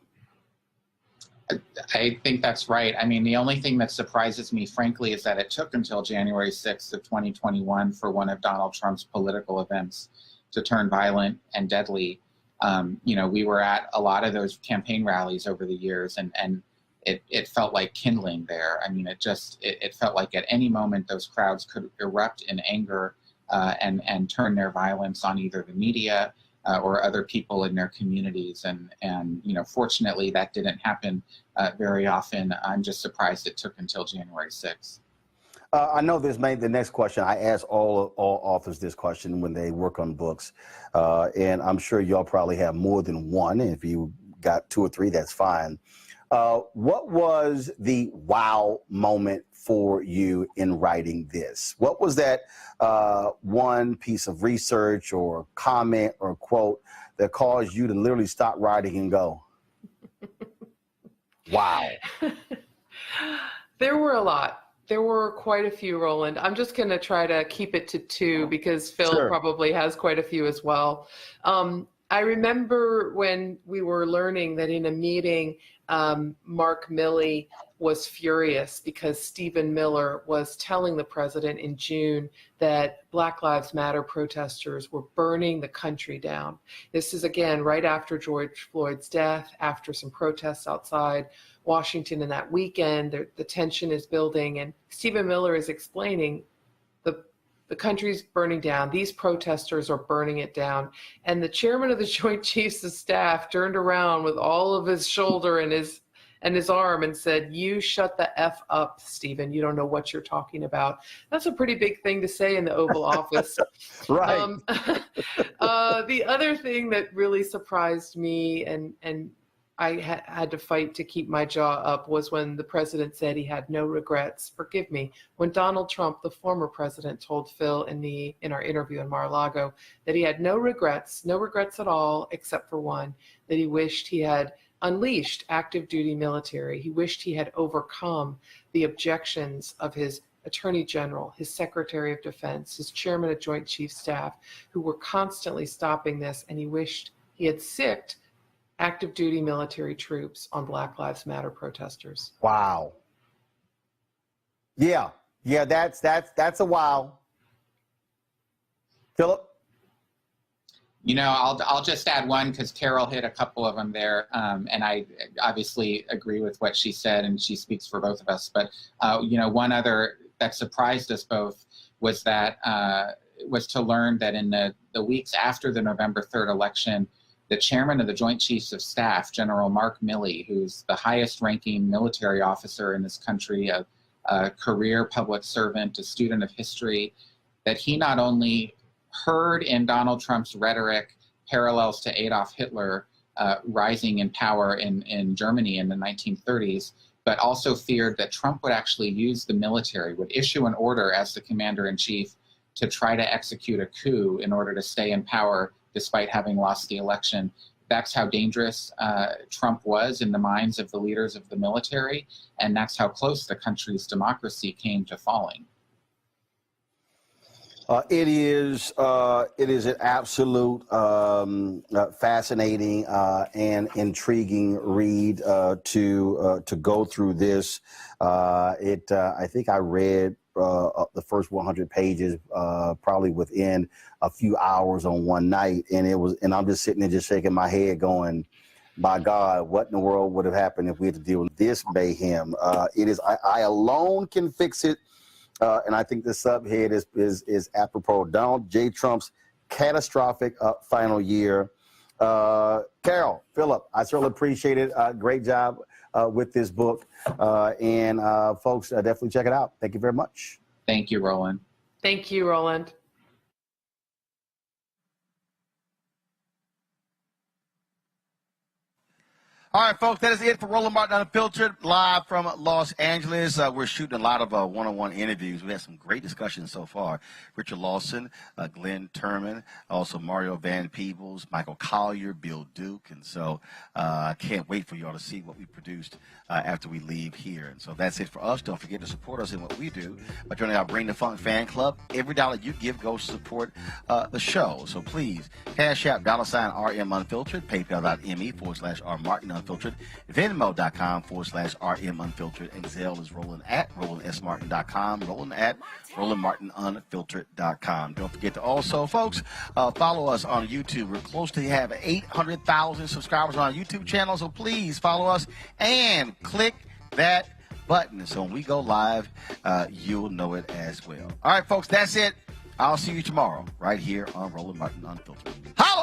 I think that's right. I mean, the only thing that surprises me, frankly, is that it took until January 6th of 2021 for one of Donald Trump's political events to turn violent and deadly. We were at a lot of those campaign rallies over the years, and it felt like kindling there. I mean, it felt like at any moment those crowds could erupt in anger and turn their violence on either the media or other people in their communities. And fortunately, that didn't happen very often. I'm just surprised it took until January 6th. I know this made the next question. I ask all authors this question when they work on books. And I'm sure y'all probably have more than one. If you got 2 or 3, that's fine. What was the wow moment for you in writing this? What was that one piece of research or comment or quote that caused you to literally stop writing and go, wow? There were a lot. There were quite a few, Roland. I'm just going to try to keep it to 2 because Phil probably has quite a few as well. I remember when we were learning that in a meeting, Mark Milley was furious because Stephen Miller was telling the president in June that Black Lives Matter protesters were burning the country down. This is, again, right after George Floyd's death, after some protests outside Washington in that weekend. The tension is building, and Stephen Miller is explaining the country's burning down. These protesters are burning it down. And the chairman of the Joint Chiefs of Staff turned around with all of his shoulder and his arm and said, "You shut the F up, Stephen. You don't know what you're talking about." That's a pretty big thing to say in the Oval Office. Right. The other thing that really surprised me and I had to fight to keep my jaw up was when the president said he had no regrets. Forgive me. When Donald Trump, the former president, told Phil in our interview in Mar-a-Lago that he had no regrets at all, except for one, that he wished he had unleashed active duty military. He wished he had overcome the objections of his Attorney General, his Secretary of Defense, his Chairman of Joint Chiefs Staff, who were constantly stopping this, and he wished he had sicked active duty military troops on Black Lives Matter protesters. Wow. Yeah, that's a wow. Philip? You know, I'll just add one because Carol hit a couple of them there, and I obviously agree with what she said, and she speaks for both of us. But you know, one other that surprised us both was that was to learn that in the weeks after the November 3rd election, the chairman of the Joint Chiefs of Staff, General Mark Milley, who's the highest-ranking military officer in this country, a career public servant, a student of history, that he not only heard in Donald Trump's rhetoric parallels to Adolf Hitler rising in power in Germany in the 1930s, but also feared that Trump would actually use the military, would issue an order as the commander-in-chief to try to execute a coup in order to stay in power despite having lost the election. That's how dangerous Trump was in the minds of the leaders of the military, and that's how close the country's democracy came to falling. It is an absolute fascinating and intriguing read to go through this. I think I read the first 100 pages probably within a few hours on one night, and I'm just sitting there just shaking my head, going, "My God, what in the world would have happened if we had to deal with this mayhem?" It is I alone can fix it. And I think the subhead is apropos. Donald J. Trump's catastrophic final year. Carol, Philip, I certainly appreciate it. Great job with this book. And folks, definitely check it out. Thank you very much. Thank you, Roland. Thank you, Roland. All right, folks, that is it for Roland Martin Unfiltered, live from Los Angeles. We're shooting a lot of one-on-one interviews. We had some great discussions so far. Richard Lawson, Glenn Turman, also Mario Van Peebles, Michael Collier, Bill Duke. And so I can't wait for y'all to see what we produced after we leave here. And so that's it for us. Don't forget to support us in what we do by joining our Bring the Funk fan club. Every dollar you give goes to support the show. So please, Cash App, $RM Unfiltered, PayPal.me/R Martin Unfiltered, Venmo.com/RM Unfiltered, and Zelle is Roland at RolandSMartin.com, Roland at RolandMartinUnfiltered.com. Don't forget to also, folks, follow us on YouTube. We're close to have 800,000 subscribers on our YouTube channel, so please follow us and click that button. So when we go live, you'll know it as well. All right, folks, that's it. I'll see you tomorrow right here on Roland Martin Unfiltered. Holla!